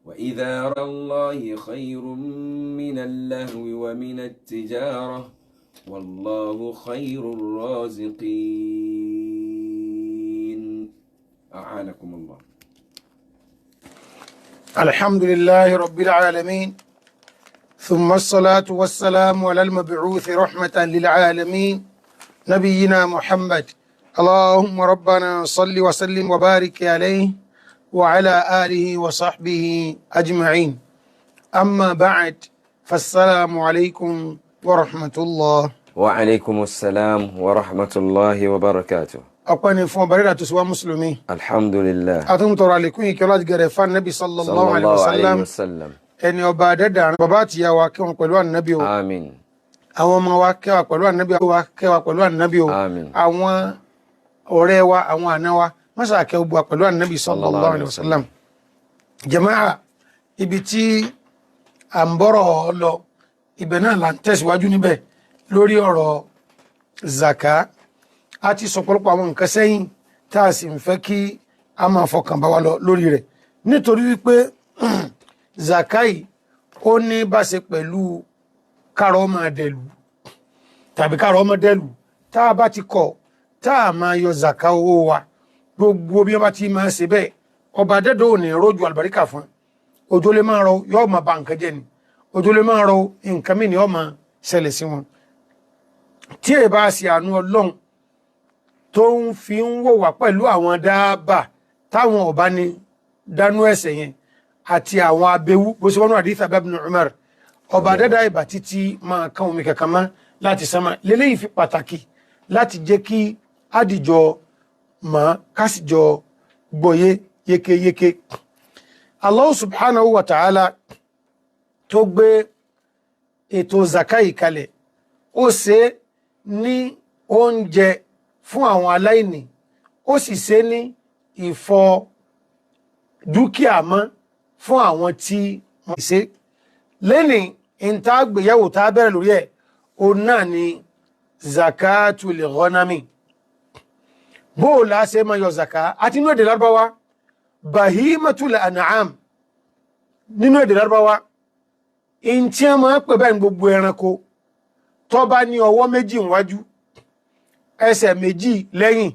وإذار الله خير من اللهو ومن التجارة والله خير الرازقين. أعانكم الله. الحمد لله رب العالمين، ثم الصلاة والسلام على المبعوث رحمة للعالمين نبينا محمد. اللهم ربنا صل وسلم وبارك عليه وعلى آله وصحبه أجمعين. أما بعد، فالسلام عليكم ورحمة الله. وعليكم السلام ورحمة الله وبركاته. أقواني فون بريدة تسوى مسلمي الحمد لله. أتم ترى لكم كلاج غرفان النبي صلى الله عليه وسلم. ẹni ọba adẹ́dà bàbá àti ìyá wa kẹwọn pẹ̀lú ànábì o. àmín. àwọn ọmọ wa kẹwà pẹ̀lú ànábì o. kẹwà pẹ̀lú ànábì o. àmín. àwọn ọ̀rẹ́ wa àwọn àna wa mọ́sá kẹwà bua pẹ̀lú ànábì sallallahu alaihi wasallam. jàmáà ibi tí à ń bọ̀rọ̀ lọ ibẹ̀ náà là ń tẹ̀síwájú níbẹ̀ lórí ọ̀rọ̀ zaka. a ti sọ̀pọ̀lọpọ̀ àwọn nǹkan sẹ́yìn tá a sì ń fẹ́ kí a máa fọkàn bá wa lọ lórí rẹ̀ nítorí wípé zakai ó ní bá ṣe pẹ̀lú kárọ̀ ọmọ dẹ̀lú tàbí kárọ̀ ọmọ dẹ̀lú tá a bá ti kọ̀ tá a máa yọ zaka owó wa gbogbo bí wọ́n bá ti máa ṣe bẹ́ẹ̀ ọba dẹ́dọ̀ ò ní rójú àlùbáríkà fún òjò lè máa rọ yóò máa ba nǹkan jẹ́ ni òjò lè máa rọ nǹkan mìíràn yóò máa ṣẹlẹ̀ sí wọn tí èyí bá ṣe àánú ọlọ́run tó ń fi ń wò wá pẹ̀lú àwọn dáàbà táwọn ọba ní dánú ẹ̀ṣẹ̀ yẹn àti àwọn abẹ́wú bó ṣe wọ́n àdíthà ibn Umar ọba dẹ́dà ìbà títí máa kan omi kankan mọ́ láti sánmà lélẹ́yìn fi pàtàkì láti jẹ́ kí àdìjọ mọ́ kásìjọ gbọ́yé yékéyéké. Allah subhanahu wa ta'ala tó gbé ètò zakai kalẹ̀ ó ṣe ní oúnjẹ fún àwọn aláìní ó sì ṣe ní ìfọ dúkìá mọ́ fún àwọn tí wọ́n ṣe lẹ́ni ìta gbéyàwó tá bẹ̀rẹ̀ lórí ẹ̀ o náà ni zakatul ghanami bóòlá ṣe ma yọ zaka àti inú èdè Lárúbáwá bahimatul an'am nínú èdè Lárúbáwá in tí a máa pè báyìí gbogbo ẹranko tó bá ní ọwọ́ méjì níwájú ẹsẹ̀ méjì lẹ́yìn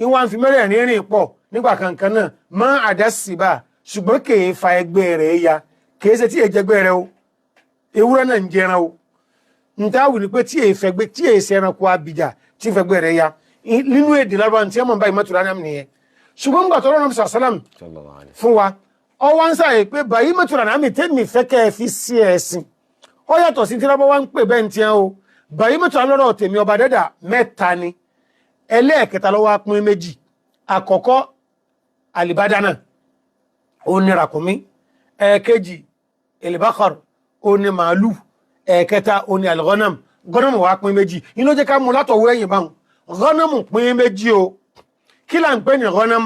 ìwọ̀n fi mẹ́rẹ̀ẹ̀rin rìn pọ̀ nígbà kankan náà máa àdásíbà ṣùgbọ́n kèé fa ẹgbẹ́ rẹ̀ ya kèé ṣe tí èé jẹgbẹ́ rẹ̀ o ewúrẹ́ náà ń jẹran o n ta wù ní pé tí èé fẹgbẹ́ tí èé ṣe ẹranko abìjà tí fẹgbẹ́ rẹ̀ ya nínú èdè Lárúbáwá tí wọ́n bá ìmọ̀tura náà nìyẹn ṣùgbọ́n gbà tọ́lọ́ náà sàlám fún wa ọwọ́ ń sàyè pé bàyí ìmọ̀tura náà mi tẹ́mi fẹ́ kẹ́ ẹ fi sí ẹ̀sìn ọ yàtọ̀ sí tí Lárúbáwá ń pè bẹ́ẹ̀ tiẹ́ o bàyí ìmọ̀tura lọ́rọ̀ tèmi ọba dẹ́dà mẹ́ta ni ẹlẹ́ẹ̀kẹta ló wá pín méjì àkọ́kọ́ alibadana ó ní ràkúnmí ẹ̀ẹ̀kejì elibakar ó ní màálù ẹ̀ẹ̀kẹta ó ní alghanam ghanam wá pín méjì inú jẹ́ ká mú látọ̀wọ́ ẹ̀yìn báhùn ghanam pín méjì o kí là ń pè ní ghanam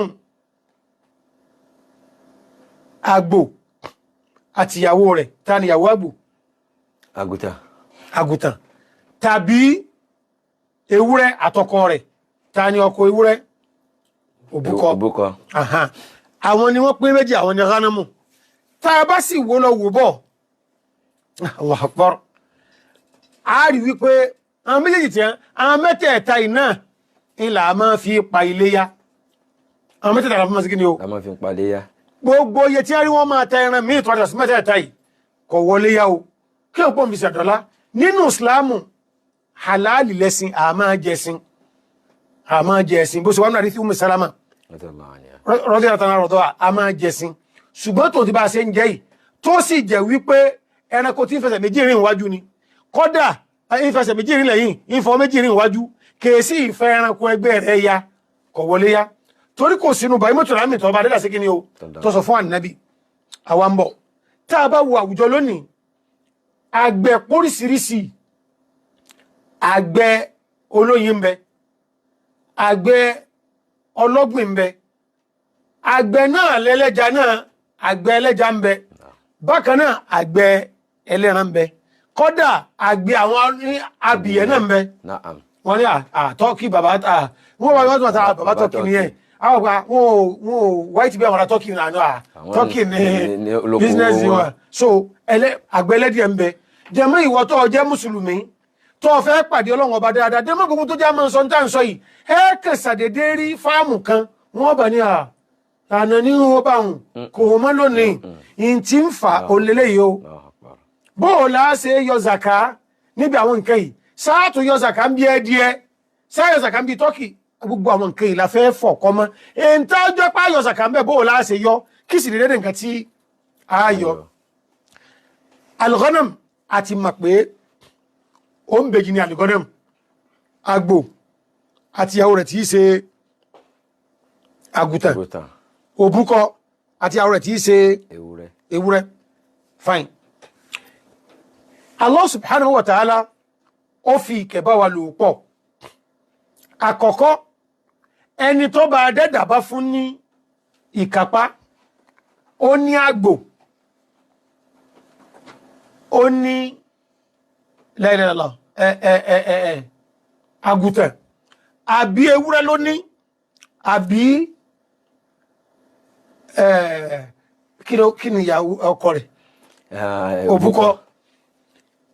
àgbò àti ìyàwó rẹ̀ ta ni ìyàwó àgbò àgùtàn tàbí ewúrẹ́ àtọkọ rẹ̀ ta ni ọkọ ewúrẹ́ òbúkọ àwọn ni wọ́n pín méjì àwọn ni ghanamu tá a bá sì wó lọ wò bọ̀ Allahu Akbar a rí wípé àwọn méjèèjì tí àwọn mẹ́tẹ̀ẹ̀ta iná ìlà máa fi pa iléyá àwọn mẹ́tẹ̀ẹ̀ta láfí máa sí kí ni o a máa fi pa iléyá gbogbo iye tí a rí wọ́n máa ta ẹran míì tó àdàsí mẹ́tẹ̀ẹ̀ta yìí kò wọlé yá o kí o pọ̀ fi ṣàdọ́lá nínú Islamu halali lẹ́sìn àmá jẹ́sìn bó ṣe wọ́n náà rí tí Ummu Salama rọ́dí àtàrà rọ̀dọ́ àmá jẹ́sìn ṣùgbọ́n tó ti bá ṣe ń jẹ́ yìí tó sì jẹ́ wípé ẹranko tí ń fẹsẹ̀ méjì rìn wájú ni kódà ń fẹsẹ̀ méjì rìn lẹ́yìn ń fọ méjì rìn wájú kèésì ìfẹ́ ẹranko ẹgbẹ́ rẹ̀ ya kò wọlé ya torí kò sínú bàí mọ́tò lámì tó bá dẹ́dà sí kí ni o tó sọ fún ànábì àwa ń bọ̀ tá a bá wo àwùjọ lónìí àgbẹ̀ póríṣiríṣi àgbẹ̀ olóyin ń bẹ àgbẹ̀ ọlọ́gbìn ń bẹ àgbẹ̀ náà lẹ́lẹ́ja náà àgbẹ̀ ẹlẹ́ja ń bẹ bákan náà àgbẹ̀ ẹlẹ́ran ń bẹ kódà àgbẹ̀ àwọn abìyẹ náà ń bẹ wọ́n ní àtọ́kì bàbá wọ́n wá wọ́n tàbí bàbá tọ́kì ní ẹ̀ àwọn ọgbà wọn ò white bí àwọn ará turkey náà náà turkey ní business wọn so àgbẹ̀lẹ́dìẹ̀ ń bẹ jẹ́mọ́ ìwọ tó jẹ́ mùsùlùmí tó fẹ́ pàdé ọlọ́run ọba dáadáa dẹ́mọ́ gbogbo tó jẹ́ àmọ́ sọ ń sọ yìí kàn ṣàdédé rí fáàmù kan wọ́n bá ní àná ní wọ́n bá hùn kò wọ́n mọ́ lónìí ìyìn tí ń fà olélé yìí o bó o lá ṣe yọ zaka níbi àwọn nǹkan yìí sáàtò yọ zaka ń bí ẹdíẹ sáàyọ zaka ń bí tọ́kì gbogbo àwọn nǹkan yìí la fẹ́ fọ̀ kọ́ mọ́ èyí tá a jọ pé ayọ zaka ń bẹ̀ bó o lá ṣe yọ kí sì dédé nǹkan tí a yọ al-ghanam àti mọ̀ pé ó ń bèjì ní al-ghanam àgbò àti ìyàwó rẹ̀ tí í ṣe àgùtàn òbúkọ àti ìyàwó rẹ̀ tí í ṣe ewúrẹ́ fine Allah subhanahu wa ta'ala ó fi ìkẹ̀bá wa lò pọ̀ àkọ́kọ́ ẹni tó bá dẹ́dà bá fún ní ìkápá ó ní àgbò ó ní lẹ́ẹ̀lẹ́lọ́ àgùtàn àbí ewúrẹ́ ló ní àbí kí ni ìyàwó ọkọ rẹ̀ òbúkọ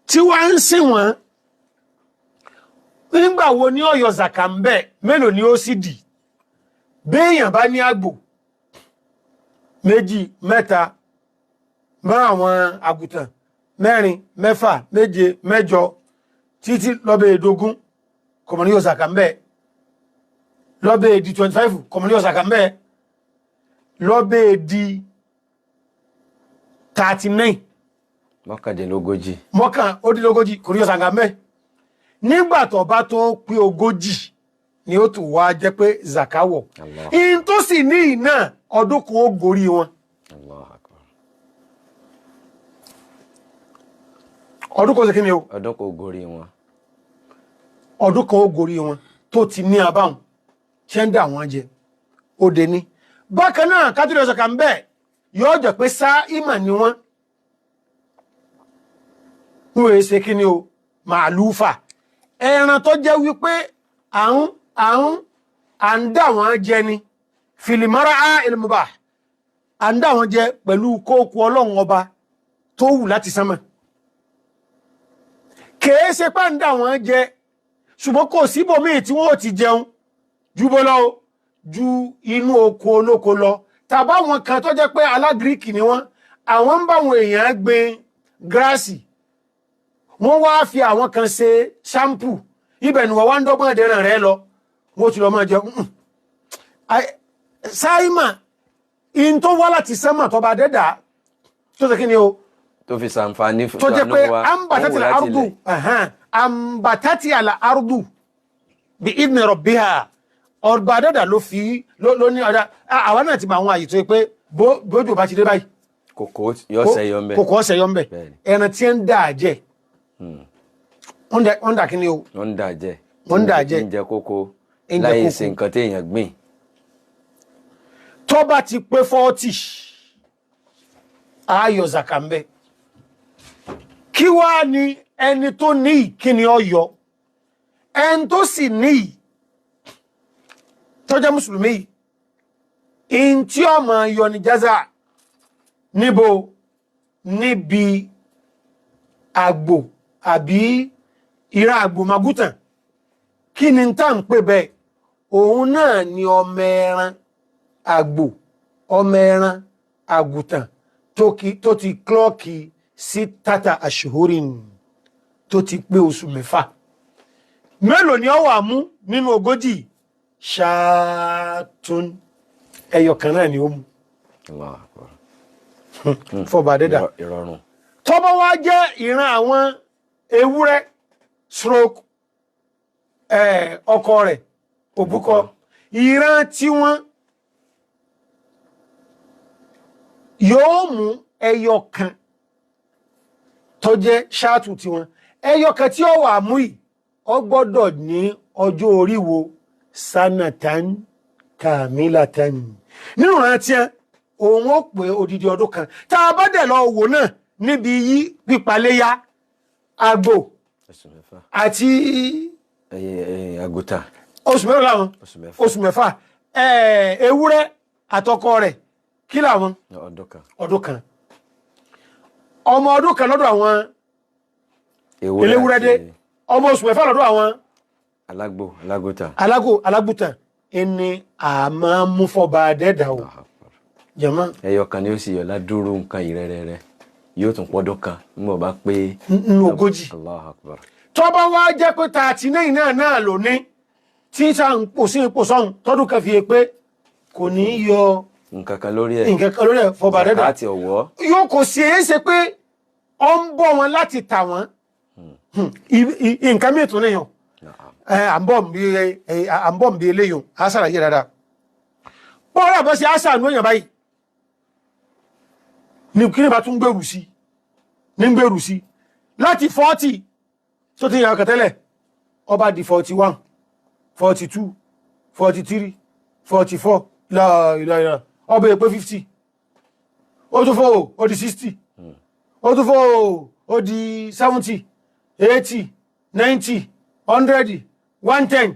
tí wọ́n ń sìn wọ́n nígbà wo ní ọ̀yọ̀ zaka ń bẹ mélòó ni ó sì dì béèyàn bá ní àgbò méjì mẹ́ta mọ́ àwọn àgùtàn mẹ́rin mẹ́fà méje mẹ́jọ títí lọ́bẹ̀ èdógún kọmọ ní ọ̀yọ̀ zaka ń bẹ lọ́bẹ̀ èdì 25 kọmọ ní ọ̀yọ̀ zaka ń bẹ lọ́bẹ̀ èdì 39 mọ́kàndínlógójì kò ní ọ̀yọ̀ zaka ń bẹ nígbà tó bá tó pé 40 ni ó tún wá jẹ́ pé zakawọ̀ in tó sì ní iná ọdún kan ó gorí wọn ọdún kan ó sì kí ni o ọdún kan ó gorí wọn ọdún kan ó gorí wọn tó ti ní abáhùn ṣe ń dà wọ́n jẹ ó dé ní bákan náà kátólì ọ̀sọ̀kà ń bẹ̀ yóò jẹ́ pé sá ìmà ni wọ́n wọ́n ṣe kí ni o màálùfà ẹran tó jẹ́ wípé à ń dà wọ́n jẹ ni filimara ilmubah à ń dà wọ́n jẹ pẹ̀lú kókó ọlọ́run ọba tó wù láti sánmà kèé ṣe pá ń dà wọ́n jẹ ṣùgbọ́n kò síbòmíì tí wọ́n ti jẹun ju inú oko olóko lọ tàbá wọn kan tó jẹ́ pé alágíríkì ni wọ́n àwọn ń bá wọn èèyàn gbin gíráàsì wọ́n wá fi àwọn kan ṣe ṣámpù ibẹ̀ ni wọ́n wá ń dọ́gbọ́n ẹ̀dẹ̀rẹ̀ rẹ lọ wọ́n ti lọ máa jẹ sáìmà in tó wá láti sánmà tó bá dẹ́dà tó ṣe kí ni o tó fi sàǹfààní tó jẹ́ pé ambatati ala ardu bí idni rabbiha ọba dẹ́dà ló fi ló ní ọ̀dá àwọn náà ti bá àwọn àyè tó yẹ pé bójú bá ti dé báyìí kòkó ọ̀sẹ̀ yọ ń bẹ̀ ẹran tí ń dà jẹ́ wọ́n dà kí ni o wọ́n dà jẹ́ ń jẹ kókó láyé ṣe nǹkan tí èèyàn gbìn tó bá ti pé 40 ayọ̀ zaka ń bẹ kí wá ní ẹni tó ní ìkíni ọyọ ẹni tó sì ní tó jẹ́ mùsùlùmí in tí ó máa yọ ní jaza níbo níbi àgbò àbí ìran àgbò magútàn kí ni tá ń pè bẹ́ẹ̀ òun náà ni ọmọ ẹran àgbò ọmọ ẹran àgùtàn tó ti klọ́ọ̀kì sí tata àṣìhórin tó ti pé oṣù 6 mélòó ni ó wà mú nínú 40 ṣáàtún ẹyọ kan náà ni ó mú fọba dẹ́dà tó bá wá jẹ́ ìran àwọn ewúrẹ́ stroke ọkọ rẹ̀ òbúkọ ìran tí wọ́n yóò mú ẹyọ kan tó jẹ́ ṣáàtù tí wọ́n ẹyọ kan tí ó wà mú yìí ó gbọ́dọ̀ ní ọjọ́ orí wo sanatan kamilatan nínú rántí òun ó pé odidi ọdún kan tá a bá dẹ̀ lọ wò náà níbi yí pípaléyá àgbò àti àgùtàn oṣù mẹ́fà láwọn oṣù mẹ́fà ewúrẹ́ àtọkọ rẹ̀ kí làwọn ọdún kan ọmọ ọdún kan lọ́dọ̀ àwọn eléwúrẹ́dé ọmọ oṣù mẹ́fà lọ́dọ̀ àwọn alágbòtàn ẹni àmà mú fọba dẹ́dà o jẹ́mọ́ ẹyọ kan ni ó sì yọ ládúró nǹkan ìrẹ́rẹ́rẹ́ yóò tún pọ́dún kan nígbà bá pé ogójì Allahu Akbar tó bá wá jẹ́ pé 39 náà lò ní tí sá ń pò sí ipò sọ́hun tọ́dún kan fi è pé kò ní yọ nǹkan kan lórí ẹ̀ fọba dẹ́dà láti ọ̀wọ́ yóò kò sí èéṣe pé ọ ń bọ́ wọn láti tà wọ́n nǹkan mìíràn níyàn àmbọ̀n bí eléyìn àṣàrà yìí dáadáa bọ́ọ̀rọ̀ àbọ́ sí àṣà àánú èèyàn báyìí ní kí ní bá tún gbèrú sí láti 40 tó ti yàn kẹtẹ́lẹ̀ ọba di 41 42 43 44 láàrínláà ọba èpé 50 ó tún fọ́ ó di 60 ó tún fọ́ ó di 70 80 90 100 110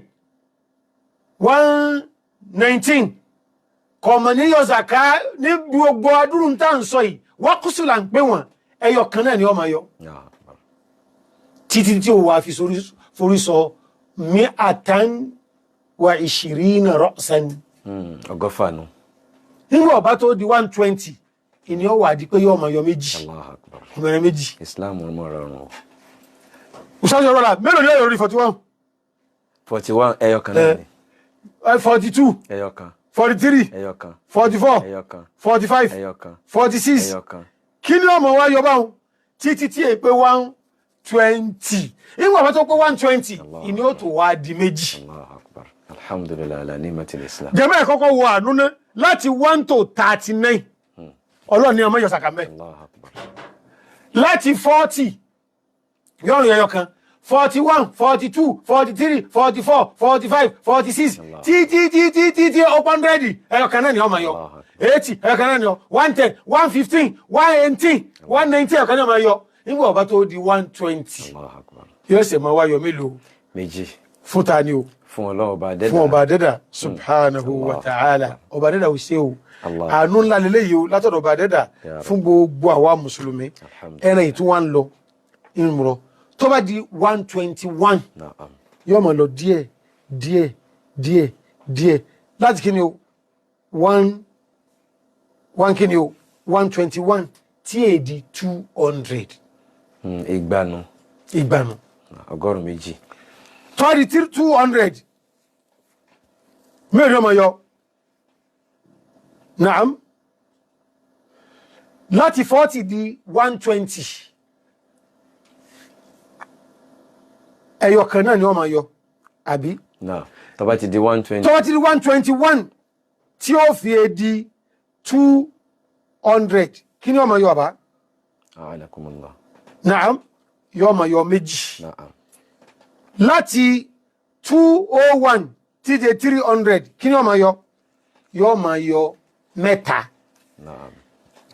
119 kọ̀mọ̀ ní yọ zaka ní gbogbo adúrún tá ń sọ yìí wọ́n kú sí là ń pé wọn ẹyọ kan náà ni ọ máa yọ títí tí ó wà fi forí sọ wa 20 ra'san ọgọ́fà nù nígbà ọba tó di 120 ìní ọ wà di pé yọ máa yọ méjì Allahu Akbar ọmọrẹ méjì Islam ọmọ rọrùn ìsájọ́ rọ́lá mélòó ní ọ̀rọ̀ rí 41 ẹyọ kan náà ni 42 ẹyọ kan 43 ẹyọ kan 44 ẹyọ kan 45 ẹyọ kan 46 ẹyọ kan kí ni ọmọ wa yọ báhùn títí tí è pé 120 ìwọ̀n bá tó pé 120 ìní ó tó wá di méjì Allahu Akbar alhamdulillah ala ni'matil Islam jẹ́mọ́ ẹ̀kọ́kọ́ wọ ànúná láti 1 to 39 ọlọ́ni ọmọ yọ sàkàmẹ́ Allahu Akbar láti 40 yọrùn ẹyọ kan 41 42 43 44 45 46 tí open ready ẹyọ kan náà ni ọmọ yọ 80 ẹyọ kan náà ni ọ 110 115 118 119 ẹyọ kan náà máa yọ nígbà ọba tó di 120 Allahu Akbar yóò sì máa wáyọ mélòó méjì fún ta ni o fún Ọlọ́run ọba dẹ́dà fún ọba dẹ́dà subhanahu wa ta'ala ọba dẹ́dà ò ṣe o àánú ńlá lélẹ́yìí o látọ̀dọ̀ ọba dẹ́dà fún gbogbo àwa mùsùlùmí ẹran ìtún wa ń lọ ìmúrọ tó bá di 121 yóò máa lọ díẹ̀ láti kí ni o 1 kí ni o 121 tí è di 200 ìgbànú ọgọ́rùn méjì tó di 200 mẹ́rin ọmọ yọ naam láti 40 di 120 ẹyọ kan náà ni wọ́n máa yọ àbí náà tó bá ti di 120 tó bá ti di 121 tí ó fi di 200 kí ni wọ́n máa yọ àbá a'anakumullah naam yọ máa yọ méjì na'am láti 201 tí di 300 kí ni wọ́n máa yọ mẹ́ta na'am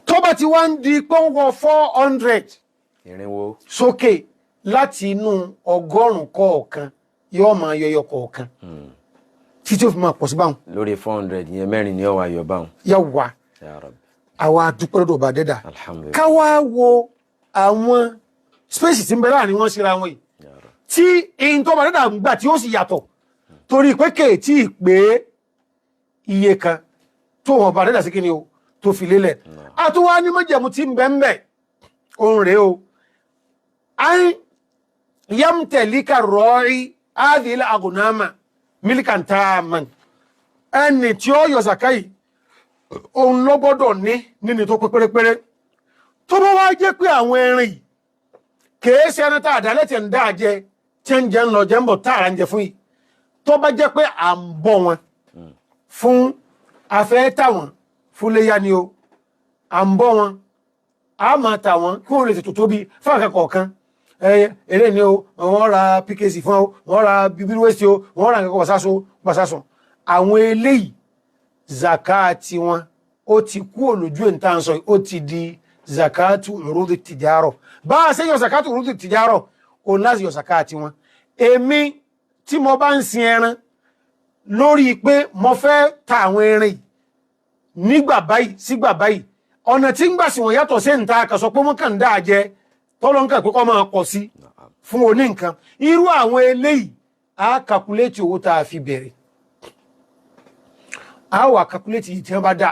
tó bá ti wá ń di pọ́nwọ́ 400 irinwó sókè láti inú ọgọ́rùn kọ̀ọ̀kan yóò máa yọyọ kọ̀ọ̀kan títí ó fi máa pọ̀ sí báhùn lórí 400 yẹn mẹ́rin ni ó wá yọ báhùn yàwá ya Rabbi àwa dúpẹ́ lọ́dọ̀ ọba dẹ́dà alhamdulillah káwá wo àwọn spéṣì tí ń bẹ láàrin wọn síra wọn yìí ya Rabbi tí èyí tó ọba dẹ́dà ń gbà tí ó sì yàtọ̀ torí pé kèétí pé iye kan tó wọn ọba dẹ́dà sí kí ni o tó fi lélẹ̀ àtúwá ní májẹ̀mú tí ń bẹ ń bẹ òun rèé o yamtẹ̀líkà rọ́ọ̀rí ádìílẹ̀ àgùnámà mílíkà tààmàn ẹni tí ó yọ sàkáyì òun ló gbọ́dọ̀ ní nínú tó pé pérépéré tó bá wá jẹ́ pé àwọn ẹran yìí kèé ṣe ẹni tààdà lẹ́tẹ̀ ń dáa jẹ tí ń jẹ ń lọ jẹ ń bọ̀ tààrà ń jẹ fún yìí tó bá jẹ́ pé à ń bọ̀ wọn fún afẹ́ tàwọn fúnléyà ni o à ń bọ̀ wọn a máa tà wọn kí wọ́n lè tètò tóbi fún àkẹ́kọ̀ọ́ kan eré ni o wọ́n ra pkc fún o wọ́n ra bíbíwẹ́sì o wọ́n ra nǹkan pàṣásùn àwọn eléyìí zakati wọn ó ti kú olójú ìta ń sọ ó ti di zakatu urudi tijaro bá a ṣe yọ zakatu urudi tijaro o láti yọ zakati wọn èmi tí mo bá ń sin ẹran lórí pé mo fẹ́ ta àwọn erin nígbà báyìí sígbà báyìí ọ̀nà tí ń gbà sí wọn yàtọ̀ sí ìta àkàsọ pé wọ́n kàn dáa jẹ tọ́lọ́nkà pé kọ́ máa pọ̀ sí fún oní nǹkan irú àwọn eléyìí a kàkúlétì owó tá a fi bẹ̀rẹ̀ a wà kàkúlétì yìí tí wọ́n bá dá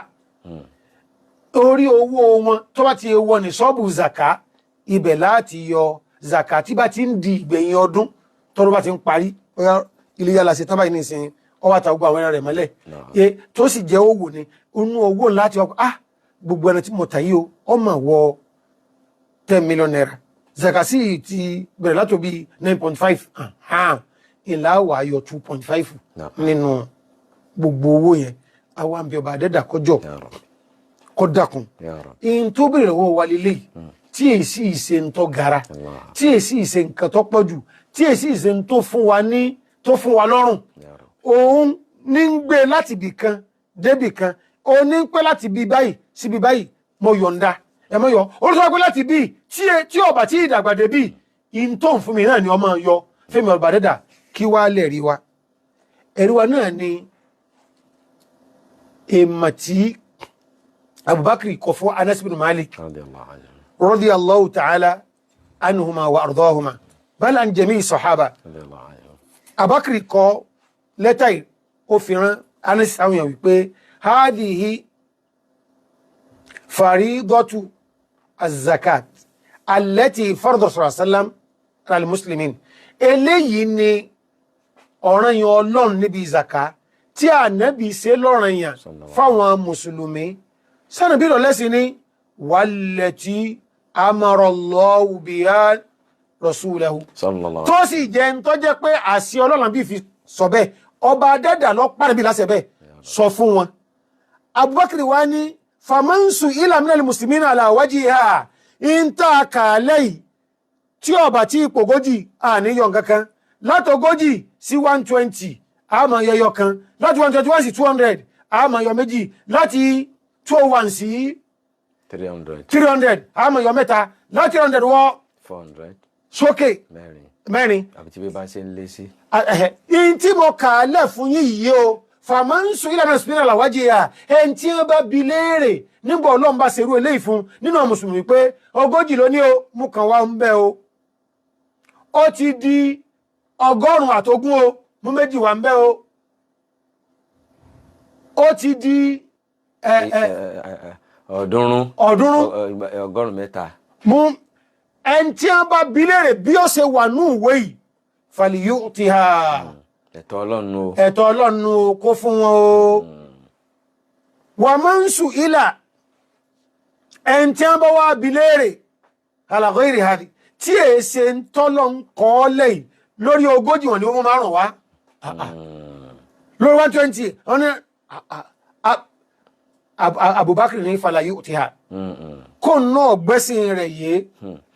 orí owó wọn tó bá ti wọ ní sọ́ọ̀bù zaka ibẹ̀ láti yọ zaka tí bá ti ń di ìgbẹ̀yìn ọdún tọ́rọ bá ti ń parí ilé yàrá sí tán báyìí nísìnyí ọwọ́ àtàgbà àwọn ẹran rẹ̀ mọ́lẹ̀ tó sì jẹ́ owó ni inú owó láti ọkọ̀ gbogbo ẹni tí mo tà yí o ọmọ wọ 10 million naira zaka sí ti bẹ̀rẹ̀ látò bí 9.5 ìlà wà yọ 2.5 nínú gbogbo owó yẹn àwọn àmì ọba àdẹ́dà kọjọ kọdàkùn in tó bẹ̀rẹ̀ owó wa lélẹ̀ tí èsì ìṣe ń tọ́ gara tí èsì ìṣe nǹkan tó pọ̀ jù tí èsì ìṣe ń tó fún wa lọ́rùn òun ní ń gbé láti bì kan débì kan òun ní ń pẹ́ láti bí báyìí síbi báyìí mo yọ̀ǹda ẹ mọ́ yọ olùsọ pé láti bí tí ọba tí ìdàgbàdé bí in tó ń fún mi náà ni ọmọ yọ fẹ́mi ọba dẹ́dà kí wá lè rí wa ẹ̀rí wa náà ni èèmà tí Abubakar kọ fún Anas bin Malik radiyallahu ta'ala anhuma wa ardahuma bal an jami'i sahaba Abubakar kọ lẹ́tà ó fi rán Anas àwọn èèyàn wípé hadihi faridatu az-zakat allati farada sallam al-muslimin eléyìí ni ọ̀ranyàn Ọlọ́run níbi zaka tí Ànábì ṣe lọ́ranyàn fáwọn mùsùlùmí sánàbí lọ́lẹ́sìn ní wallati amara Allahu biha rasulahu tó sì jẹ́ ń tó jẹ́ pé àṣì Ọlọ́run bí fi sọ bẹ́ẹ̀ ọba dẹ́dà lọ pàdébí lásẹ̀ bẹ́ẹ̀ sọ fún wọn Abubakar wá ní famansu ila minal muslimina ala wajiha in ta kààlẹ́ tí ọba tí ipògójì àníyàn kankan látọgójì sí 120 àmà yọyọ kan láti 121 sí 200 àmà yọ méjì láti 201 sí 300 àmà yọ mẹ́ta láti 300 wọ 400 sókè mẹ́rin àbí tí bí bá ṣe ń lé sí in tí mo kààlẹ̀ fún yìí o fàmánsù ìlànà ìsìnkú àwájí à ẹn tí wọ́n bá bi léèrè nígbà Ọlọ́run bá ṣerú eléyìí fún nínú àwọn mùsùlùmí pé 100 ló ní o mú kàn wá ń bẹ o ó ti di 100 o mú méjì wá ń bẹ o ó ti di ọ̀ọ́dúnrún mẹ́ta mú ẹn tí wọ́n bá bi léèrè bí ó ṣe wà ní ìwé yìí falyu'tiha ẹ̀tọ́ Ọlọ́run o ẹ̀tọ́ Ọlọ́run o kó fún wọn o wà máa ń sù ilà ẹn tí wọ́n bá wá bi léèrè ala ghairi hadi tí è ṣe ń tọ́lọ ń kọ́ lẹ́yìn lórí 100 wọn ni wọ́n márùn wá lórí 120 wọ́n ní Abubakar ní falyu'tiha kó náà gbẹ́sìn rẹ̀ yé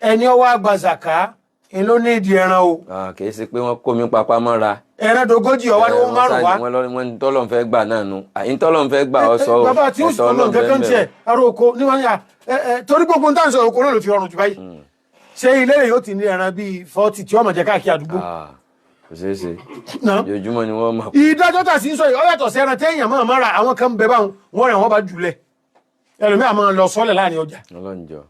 ẹni ọwọ́ àgbàzàká ló ní ìdí ẹran o kìí sí pé wọ́n kó mi papá mọ́ra ẹran dogójì ọwá ni wọ́n márùn wá wọ́n tọ́lọ́n fẹ́ gbà náà nù àyín tọ́lọ́n fẹ́ gbà ọ sọ bàbá tí ó sì tọ́lọ́n kẹ́kẹ́ ń tiẹ̀ ara oko ní wọ́n yà torí gbogbo ń tàn sọ oko náà ló fi ọrùn jù báyìí ṣé ilé rẹ̀ yóò ti ní ẹran bíi 40 tí wọ́n mọ̀ jẹ́ káàkiri àdúgbò kò ṣeé ṣe ojoojúmọ́ ni wọ́n mọ̀. ìdájọ́ tà sí ń sọ yìí ó yàtọ̀ sí ẹran téèyàn máa mára àwọn kan bẹ báwọn wọ́n rẹ̀ wọ́n bá jùlẹ̀ ẹlòmíà máa lọ sọ́lẹ̀ láàrin ọjà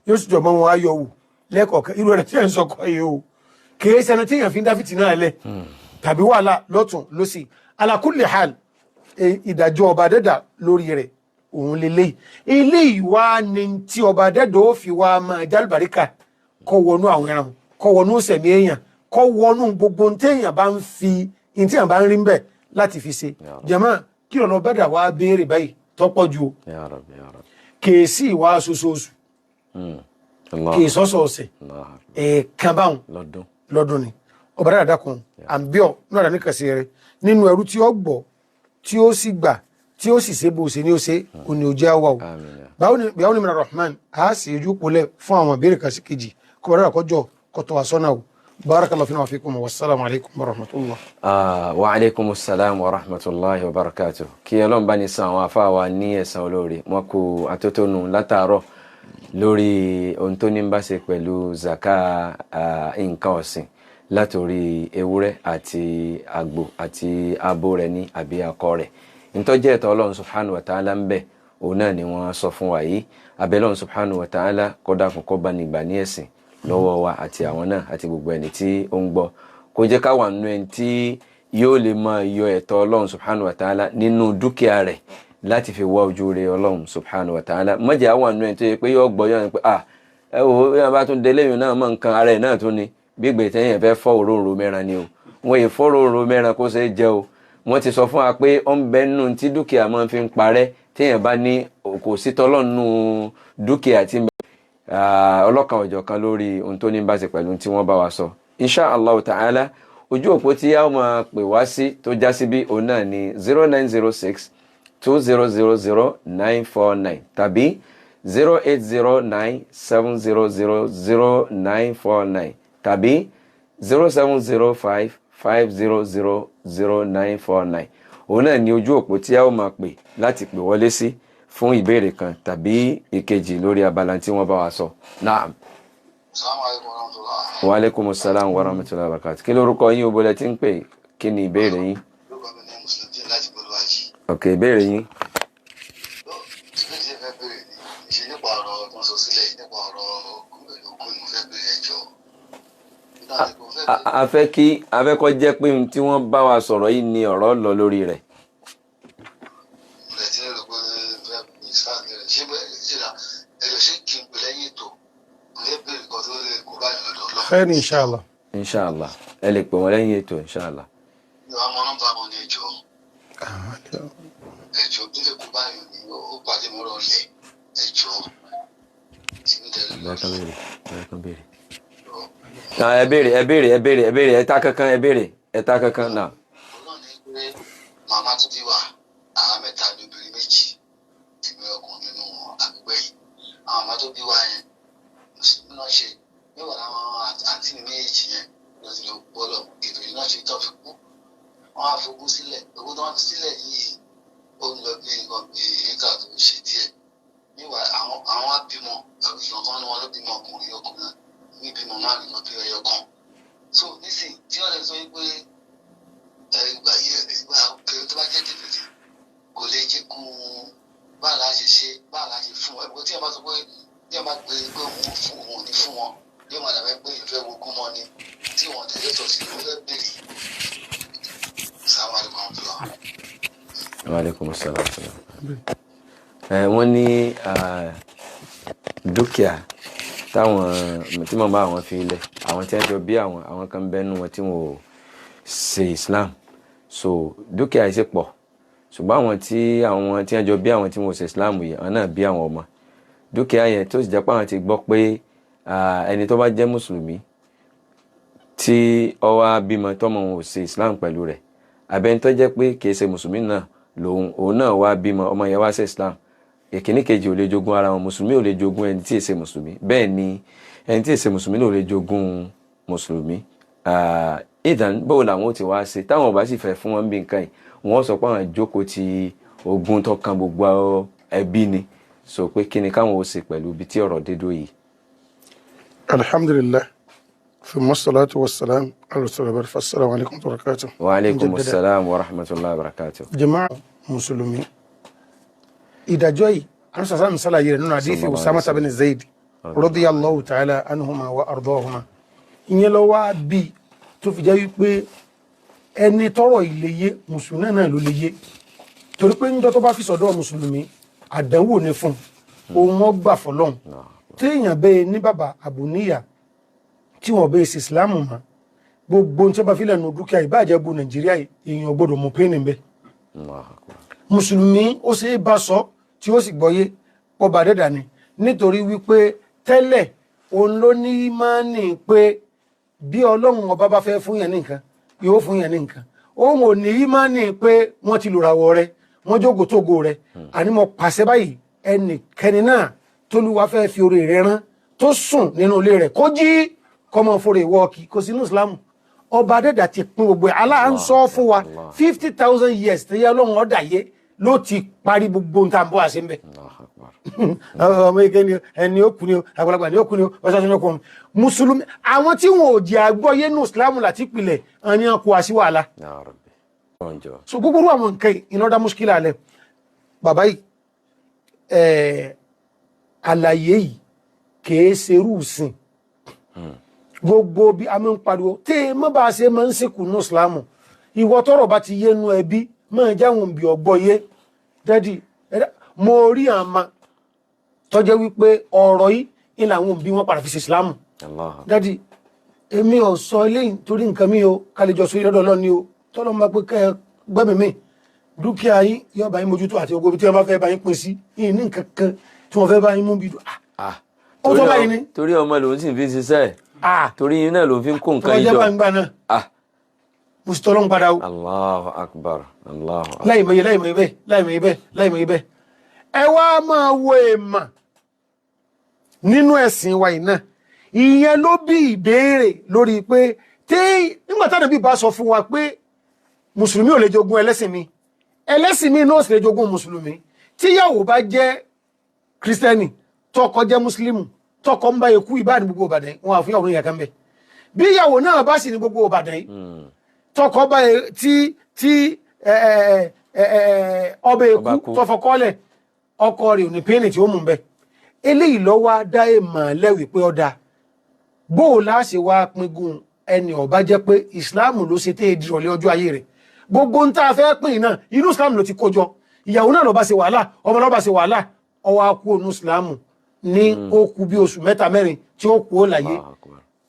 yóò sì jọmọ́ wọn ayọ̀ wò lẹ́kọ̀ọ́kan irú ẹ̀rẹ̀ tí ẹ̀ ń sọ kọ́ yìí o kìí ṣẹni tí èèyàn fi ń dáfìtì náà lẹ̀ tàbí wàhálà lọ́tún lọ́sì ala kulli hal ìdájọ́ ọba dẹ́dà lórí rẹ̀ òun lélẹ́yìí ilé ìwà ni tí ọba dẹ́dà ó fi wá máa jálùbáríkà kọ́ wọnú àwọn ẹran kọ́ wọnú sẹ̀mí èèyàn kọ́ wọnú gbogbo téèyàn bá ń fi téèyàn bá ń rí ń bẹ̀ láti fi ṣe jàmáà kí ọ̀nà bẹ́dà wá béèrè báyìí tọ́pọ̀ ju kìí sí ìwà aṣoṣooṣù kìí sọ́sọ̀ọ̀sẹ̀ ẹ̀ẹ̀kan báwọn lọ́dún ni ọba dáadáa kan àbíọ̀ náà dá ní kàṣẹ rẹ nínú ẹrú tí ó gbọ́ tí ó sì gbà tí ó sì ṣe bó ṣe ní ó ṣe òní ojú àwà o báwo ni mìíràn Rahman a sì ojú polẹ̀ fún àwọn ìbéèrè kan sí kejì kó bá dáadáa kọjọ kọtọ àsọ́nà o barakallahu fina wa fikum wa assalamu alaikum wa rahmatullah. Wa alaikum assalam wa rahmatullahi wa barakatuh kí Ọlọ́run bá ní san àwọn afáwa ní ẹ̀san olóore wọn kú atótónu látàárọ̀ lórí ohun tó ní bá ṣe pẹ̀lú zaka nǹkan ọ̀sìn látòrí ewúrẹ́ àti àgbò àti abo rẹ̀ ní àbí akọ rẹ̀. Ntọ́jẹ́ ẹ̀tọ́ Ọlọ́run subhanahu wa ta'ala ń bẹ òun náà ni wọ́n sọ fún wa yìí. Abẹ́lọ́run subhanahu wa ta'ala kó dákun kó bá ní gbà ní ẹ̀sìn lọ́wọ́ wa àti àwọn náà àti gbogbo ẹni tí ó ń gbọ́. Kó jẹ́ ká wà nínú ẹni tí yóò lè máa yọ ẹ̀tọ́ Ọlọ́run subhanahu wa ta'ala nínú dúkìá rẹ̀ láti fi wá ojú rere Ọlọ́run subhanahu wa ta'ala. Má jẹ́ àwọn nínú ẹni tó yẹ pé yóò gbọ́ yọ̀ ní pé ẹ wò bí wọ́n bá tún délé yìí náà mọ̀ nǹkan ara ẹ̀ náà tún ni bí ìgbè tẹ́yìn fẹ́ fọ́ òróǹro mẹ́ran ni o. Wọ́n yìí fọ́ òróǹro mẹ́ran kó ṣe é jẹ o. Wọ́n ti sọ fún wa pé ó ń bẹ nínú tí dúkìá máa fi ń parẹ́ téèyàn bá ní kò sí tọ́lọ́nù dúkìá tí ọlọ́kan ọ̀jọ̀kan lórí ohun tó ní bá ṣe pẹ̀lú tí wọ́n bá wa sọ. Insha Allah ta'ala ojú òpó tí a máa pè wá sí tó já sí bí òun náà ni 0906 2000 tàbí 0809 700 tàbí 0705 500 òun náà ni ojú òpó tí a ó máa pè láti pè wọlé sí fún ìbéèrè kan tàbí ìkejì lórí abala tí wọ́n bá wa sọ. Naam. Wa alaikum assalam wa rahmatullahi wa barakatuh. Kí lórúkọ yín, obo lẹ tí ń pè, kí ni ìbéèrè yín? Ok, ìbéèrè yín. A fẹ́ kó jẹ́ pé tí wọ́n bá wa sọ̀rọ̀ yìí ni ọ̀rọ̀ lọ lórí rẹ̀. Khair inshallah. Inshallah. Ẹ lè pè wọ́n lẹ́yìn ètò inshallah. Ẹ béèrè ẹ̀ta kankan náà. Màmá tó bí wa, àwọn mẹ́ta ní obìnrin méjì, èmi ọkùnrin nínú àgbègbè yìí. Àwọn màmá tó bí wa yẹn, mùsùlùmí náà ṣe, mẹ́wàá láwọn àǹtí mi méjì yẹn lọ sí lọ gbọ́lọ̀, ètò yìí náà ṣe tán fi kú. Wọ́n á fogún sílẹ̀, owó tó wọ́n fi sílẹ̀ yìí, ó ń lọ bí nǹkan bí éka tó ń ṣe díẹ̀. Mẹ́wàá àwọn á bímọ, ìyàn kan ní wọn ló bímọ ọkùnrin ní bímọ máa nìkan bí ẹyọ kan. So nísìnyí tí wọ́n lè sọ wípé ìgbà òkè tó bá jẹ́ tètè kò lè jẹ́ kún báà láti ṣe fún ẹ̀kọ́ tí wọ́n bá sọ pé tí wọ́n bá gbé pé òun fún òun ní fún wọn yóò máa dàbẹ́ pé ìfẹ́ wogún mọ́ ni tí wọ́n tẹ̀lé sọ sí ló fẹ́ bèrè. Assalamu alaikum warahmatullah. Wa alaikum assalam. Wọ́n ní dúkìá tí màmá àwọn fi ilẹ̀ àwọn tí wọ́n jọ bí àwọn kan bẹ́nu wọn tí wọ́n ò ṣe Islam, so dúkìá yìí ṣe pọ̀ ṣùgbọ́n àwọn tí wọ́n jọ bí àwọn tí wọ́n ò ṣe Islam yìí àwọn náà bí àwọn ọmọ dúkìá yẹn tó sì jẹ́ pé àwọn ti gbọ́ pé ẹni tó bá jẹ́ mùsùlùmí tí ó wá bímọ tọ́mọ wọn ò ṣe Islam pẹ̀lú rẹ̀ àbẹ́ni tó jẹ́ pé kìí ṣe mùsùlùmí náà òun náà wá bímọ ọmọ yẹn wá ṣe Islam, ìkíní kejì ò lè jogún ara wọn, mùsùlùmí ò lè jogún ẹni tí ì ṣe mùsùlùmí, bẹ́ẹ̀ ni ẹni tí ì ṣe mùsùlùmí náà ò lè jogún mùsùlùmí. Ìdán báwo làwọn ò ti wá ṣe táwọn ọba sì fẹ́ fún wọn bí nǹkan yìí wọ́n sọ pé àwọn ìjókòó ti ogún tó kan gbogbo ẹbí ni, so pé kí ni káwọn ò ṣe pẹ̀lú ibi tí ọ̀rọ̀ dédó yìí. Alhamdulillah, thumma salatu wassalam ala rasulillah, assalamu alaikum wa barakatuh. Wa alaikum assalam wa rahmatullahi wa barakatuh. Jama'a mùsùlùmí, ìdájọ́ yìí àwọn sàṣà ń sálàyé rẹ̀ nínú hadithi Usama bin Zaid radiyallahu ta'ala anhuma wa ardahuma. Ìyẹn lọ wá bí tó fi jẹ́ wípé ẹni tọ́rọ̀ iléyé mùsùlùmí náà ló léyé, torí pé níjọ́ tó bá fi sọ́dọ̀ mùsùlùmí àdánwò ní fún òun wọ́n gbà fọ́lọ́hun. Téèyàn bẹ́ẹ̀ ní bàbá àbúníyà tí wọ́n bẹ́ẹ̀ sí ìsìláàmù mọ́ gbogbo tí wọ́n bá fi lẹ́nu dúkìá ìbàjẹ́ bu Nàìjíríà èèyàn gbọ́dọ̀ mú pé níbẹ̀. Mùsùlùmí ó ṣe é bá sọ tí ó sì gbọ́yé ọba dẹ́dà ni, nítorí wípé tẹ́lẹ̀ òun ló ní ìmánì pé bí Ọlọ́run ọba bá fẹ́ fún yẹn ní nǹkan yóò fún yẹn ní nǹkan. Òun ò ní ìmánì pé wọ́n ti lùràwọ̀ rẹ wọ́n jókòó tógo rẹ àní mo pàṣẹ báyìí ẹnìkẹ́ni náà tólúwa fẹ́ fi oore rẹ rán tó sùn nínú ilé rẹ̀ kó jí kọ́mọ fòrè wọ́ọ̀kì kò sínú Ìsìlámù. Ọba dẹ́dà ti pín gbogbo ẹ̀ aláà ń sọ fún wa 50,000 years tí yẹ Ọlọ́run ọ̀dà yé ló ti parí gbogbo nǹkan bọ́ àṣẹ ń bẹ̀. ọmọ ike ni ẹni ó kú ni o àgbàlagbà ni ó kú ni o ọ̀sán ni ó kú mùsùlùmí àwọn tí wọn ò jẹ́ àgbọ́yé nù Islam láti pilẹ̀ ẹni kó wá sí wàhálà. so gbogbo àwọn nǹkan ìnáda muskila alẹ́ bàbá yìí àlàyé yìí kìí ṣerú sìn gbogbo bí a máa ń pariwo tí mọ́ bá ṣe máa ń sìnkú ní Ìsìlámù ìwọ tọ́rọ̀ bá ti yé nú ẹbí máa jáwọn bí ọgbọ́ yé dádì mo rí àmà tọ́jẹ́ wípé ọ̀rọ̀ yìí ní àwọn òbí wọn padà fi ṣe Ìsìlámù dádì èmi ò sọ eléyìí torí nǹkan mi o kálíjọ sórí lọ́dọ̀ lọ́ni o tọ́lọ́ máa pé kẹ́ gbẹ́mí mi dúkìá yín yóò bá yín mójútó àti ogbó tí wọ́n bá fẹ́ bá yín pín sí yìí ní nǹkan kan tí wọ́n fẹ́ bá yín mú bí ó tó báyìí ni. torí ọmọ lòun sì fi ṣiṣẹ́ torí yín náà ló fi ń kó nǹkan yìí jọ. tọ́jẹ́ bá ń gbà náà mo sì tọ́lọ́ ń padà o. Allahu akbar Allahu akbar. láìmọye bẹ́ẹ̀ ẹ wá máa wo èèmà nínú ẹ̀sìn wa yìí náà ìyẹn ló bí ìbéèrè lórí pé nígbà táwọn bí bá sọ fún wa pé mùsùlùmí ò lè jogún ẹlẹ́sìn mi náà sì lè jogún mùsùlùmí tíyàwó bá jẹ́ kírísítẹ́nì tọkọ jẹ́ mùsùlùmí tọkọ ń bá ikú ìbá ní gbogbo Ìbàdàn wọn àfihàn òun ìyàkan bẹ bí ìyàwó náà bá sì ní gbogbo Ìbàdàn yìí tọkọ bá tí ọbẹ̀ ikú tọfọkọ́lẹ̀ ọkọ rẹ̀ ò ní pínlẹ̀ tí ó mú bẹ eléyìí lọ́wọ́ dá èèmọ̀ lẹ́wì pé ọ̀dà bóò láṣẹ wá pingun ẹni ọba jẹ́ pé ìsìláàmù ló ṣe tẹ́ ìdírọ̀lẹ́ ọjọ́ ayé rẹ̀ gbogbo ń tá a fẹ́ pín náà inú ìsìláàmù ló ti kójọ ìyàwó náà ló bá ṣe wàhálà ọmọ ló bá ṣe wàhálà ọwọ́ akú onú ìsìláàmù ní ó kù bí oṣù mẹ́ta mẹ́rin tí ó kú ó láyé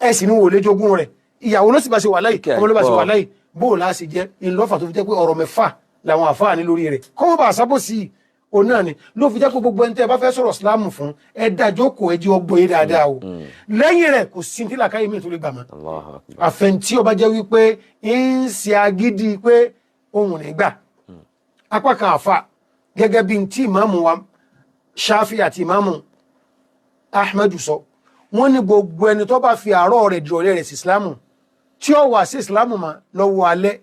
ẹ̀sìn ní wò lé jogún rẹ̀ ìyàwó ló sì bá ṣe wàhálà yìí ọmọ ló bá ṣe wàhálà yìí bóò láṣẹ jẹ́ ìlọ́fà tó fi jẹ́ pé ọ̀rọ̀ mẹ́fà làwọn àfáà ní lórí rẹ̀ kọ́mọ́ bá àṣàbò sí o náà ni ló fi jẹ́ pé gbogbo ẹni tẹ́ bá fẹ́ sọ̀rọ̀ ìsìláàmù fún ẹ dájókòó ẹ jẹ́ ọgbọ́n yé dáadáa o lẹ́yìn rẹ̀ kò sí tí làkàyè mi tó lè gbà mọ́ àfẹ̀ntí ọba jẹ́ wípé ń ṣe agídí pé ohun nígbà apá kan àfà gẹ́gẹ́ bí tí ìmáàmù wa Ṣáfì àti ìmáàmù Ahmadu sọ wọ́n ní gbogbo ẹni tó bá fi àárọ̀ rẹ̀ dìrọ̀lẹ́ rẹ̀ sí ìsìláàmù tí ó wà sí ìsìláàmù mà lọ́wọ́ alẹ́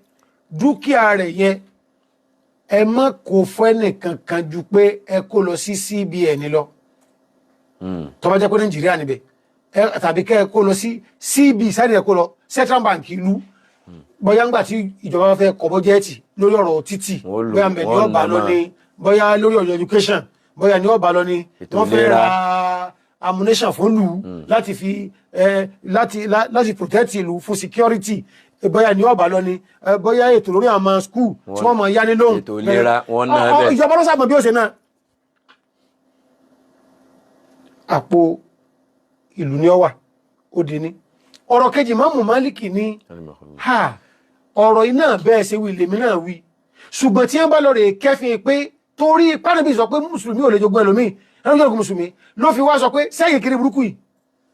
dúkìá rẹ̀ yẹn ẹ má kó fún ẹnìkan kan ju pé ẹ kó lọ sí CBN lọ tó bá jẹ́ pé Nàìjíríà níbẹ̀ tàbí kẹ́ ẹ kó lọ sí CB sáré ẹ kó lọ Central Bank ìlú bóyá ńgbà tí ìjọba fẹ́ kọ́ bọ́jẹ́ẹ̀tì lórí ọ̀rọ̀ títì bóyá mbẹ̀ ni ọba lọ ní bóyá lórí ọ̀rọ̀ education bóyá ni ọba lọ ní wọ́n fẹ́ ra ammunition fún lù láti fi láti protect ìlú fún security bóyá ní ọba lọ ní bóyá ètò lórí àwọn school tí wọ́n mọ̀ yá ní lóhùn ètò ìlera wọn náà bẹ́ẹ̀ ìjọba ló sàmọ̀ bí ó ṣe náà àpò ìlú ní ọwà ó di ní ọ̀rọ̀ kejì Máàmù Málíkì ní ọ̀rọ̀ iná bẹ́ẹ̀ ṣe wí lèmi náà wí ṣùgbọ́n tí wọ́n bá lọ rè kẹ́fìn pé torí pánàbí sọ pé mùsùlùmí ò lè jogún ẹlòmíì ẹni tó jogún mùsùlùmí ló fi wá sọ pé sẹ́yìn kiri burúkú yìí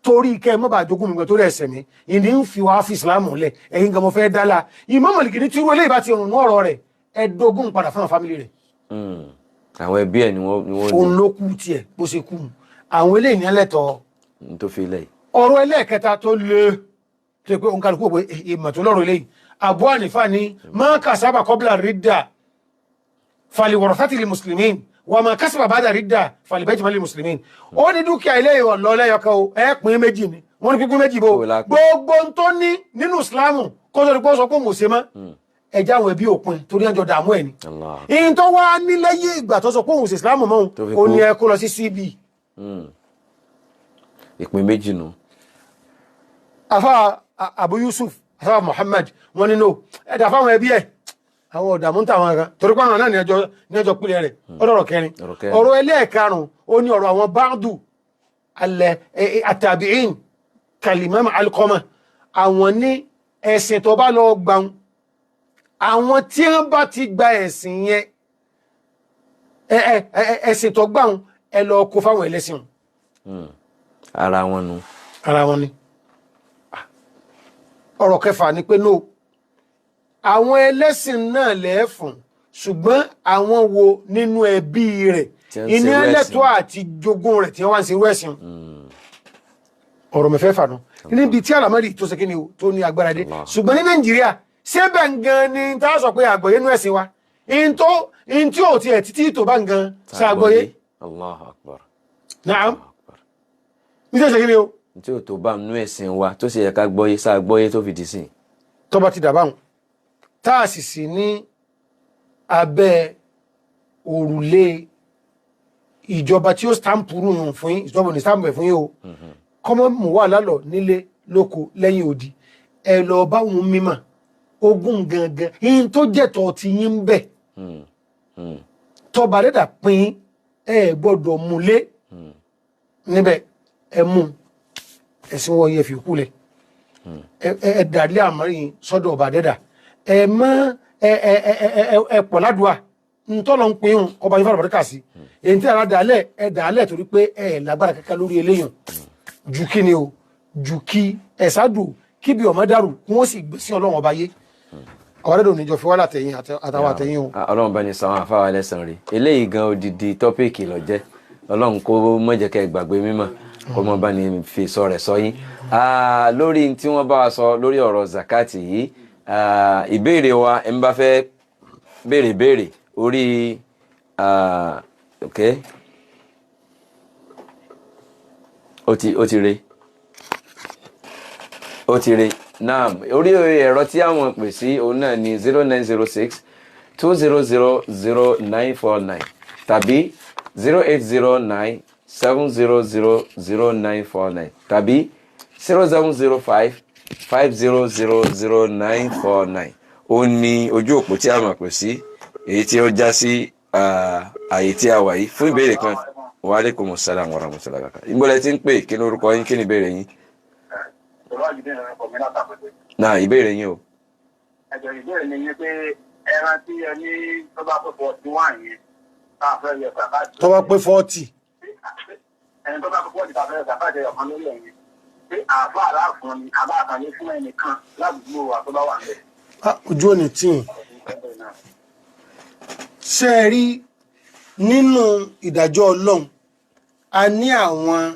torí kẹ́ mọ́ bá jogún mi gan torí ẹ̀sẹ̀ mi ìní ń fi wá fi ìsìlámù lẹ̀ ẹ̀yin gan mo fẹ́ dálá Ìmáàmù Málíkì ní tí irú eléyìí bá ti rùn ọ̀rọ̀ rẹ̀ ẹ̀dógún padà fún àwọn fámìlì rẹ̀. àwọn ẹbí ẹ̀ ni wọ́n òun ló kú tiẹ̀ bó ṣe kú àwọn eléyìí ní ẹlẹ́tọ̀ọ́ tó fi lẹ̀ ọ̀rọ̀ ẹlẹ́ẹ̀kẹta tó lé tó pé òun kálukú pé ìmọ̀ tó lọ́rọ̀ eléyìí Abu Hanifa ní ma kasaba qabla ridda faliwarathati lil muslimin wa ma kasaba ba'da ridda falibayti lil muslimin ó ní dúkìá ilé ìwọ̀ lọ lẹ́yọkẹ́ o ẹ pín méjì ni wọ́n ní pípín méjì bó gbogbo tó ní nínú Islamu kó sọ pé ó sọ pé òun ò ṣe mọ́ ẹjá àwọn ẹbí òpin torí ẹjọ́ dààmú ẹ̀ ni ìyìn tó wá ní lẹ́yìn ìgbà tó sọ pé òun ṣe Islamu mọ́ ó ní ẹ kó lọ sí CB ìpín méjì nù. afa Abu Yusuf afa Muhammad wọn nínú ẹ̀dà fáwọn ẹbí ẹ̀ àwọn ọ̀dàmú táwọn ẹ̀kan torí pé àwọn náà ní ẹjọ́ pílẹ̀ rẹ̀ ọ̀dọ̀rọ̀ kẹrin ọ̀rọ̀ ẹlẹ́ẹ̀karùn ó ní ọ̀rọ̀ àwọn báàdù àtàbíìn kalimam Alqama àwọn ní ẹ̀sìn tó bá lọ gbàun àwọn tí wọ́n bá ti gba ẹ̀sìn yẹn ẹ̀sìn tó gbàun ẹ lọ kó fáwọn ẹlẹ́sìn ara wọn nu ara wọn ni ọ̀rọ̀ kẹfà ni pé no àwọn ẹlẹ́sìn náà lẹ́ẹ̀fún ṣùgbọ́n àwọn wo nínú ẹbí rẹ̀ iní ẹlẹ́tọ́ àti jogún rẹ̀ tí wọ́n wá ń ṣe irú ẹ̀sìn ọ̀rọ̀ mẹ́fẹ́fà nù níbi tí àlàmọ́rì tó ṣe kí ni o tó ní agbára dé ṣùgbọ́n ní Nàìjíríà ṣé bẹ́ẹ̀ gan ni tá a sọ pé àgbọ̀yé nú ẹ̀sìn wa in tí ò tiẹ̀ títí tó bá ń gan ṣàgbọ́yé. Allahu akbar. Naam. ní sẹ́sẹ̀ kí ni o. tí ò tó bá nú ẹ̀sìn wa tó sì yẹ ká gbọ́yé ṣàgbọ́yé tó fi dì sí. tó bá ti dàbáhùn tá a sì sí ní abẹ́ òrùlé ìjọba tí ó stampu nù fún yín ìjọba ní stampu ẹ̀ fún yín o kọ́mọ́ mú wà lálọ́ nílé lóko lẹ́yìn òdì ẹ lọ bá wọn mímọ̀ ogún gangan yín tó jẹ́tọ̀ ti yín bẹ̀ tọba dẹ́dà pín ẹ gbọ́dọ̀ múlé níbẹ̀ ẹ mú ẹ̀sìn wọ́n yẹ fi kúlẹ̀ ẹ dàlẹ́ àmọ́rin sọ́dọ̀ ọba dẹ́dà ẹ mọ́ ẹ pọ̀ ládùúà ntọ́lọ ń pín ọba yín fàlọ́ bọ́dẹ́kà sí èyí tí ara dàálẹ̀ ẹ dàálẹ̀ torí pé ẹ lágbára kankan lórí eléyàn ju kí ni o ju kí ẹ ṣáàdù kí bí ọmọ dàrú kí wọ́n sì gbé sí ọlọ́run ọba yé àwọn ẹ̀dọ̀ níjọ fi wá látẹ̀yìn àtàwọn àtẹ̀yìn o. ọlọ́run bá ní sàwọn àfáwà lẹ́sàn rí eléyìí gan odidi tọ́píìkì ló jẹ́ ọlọ́run kó mọ̀jẹ̀kẹ́ gbàgbé mímọ́ kó mọ́ bá ní fi sọ rẹ̀ sọ yín. lórí tí wọ́n bá wa sọ lórí ọ̀rọ̀ zakati yìí ìbéèrè wa ẹ̀ ń bá fẹ́ béèrè orí ok ó ti re naam orí ẹ̀rọ tí àwọn pè sí òun náà ni 0906 2000949 tàbí 0809 7000949 tàbí 0705 50000949 ó ní ojú òpó tí a máa pè sí èyí tí ó já sí àyè tí a wà yìí fún ìbéèrè kan. Wa alaikum assalam wa rahmatullahi wa barakatuh. Ìgbọ́lẹ̀ tí ń pè kí lórúkọ yín kí ni ìbéèrè yín? Náà ìbéèrè yín o. Ẹ̀jọ̀ ìbéèrè ni yín pé ẹran tí ẹ ní tó bá pé 41 yẹn tá a fẹ́ yẹ sàkáàtì. tó bá pé 40. Ẹni tó bá pé 40 tá a fẹ́ yẹ sàkáàtì ọ̀kan lórí ẹ̀yìn. Pé àbá aláàfin ni àbá àkànlé fún ẹnìkan ládùúgbò wa tó bá wà níbẹ̀. Ojú òní tí ṣe rí nínú ìdájọ́ ọlọ́run a ní àwọn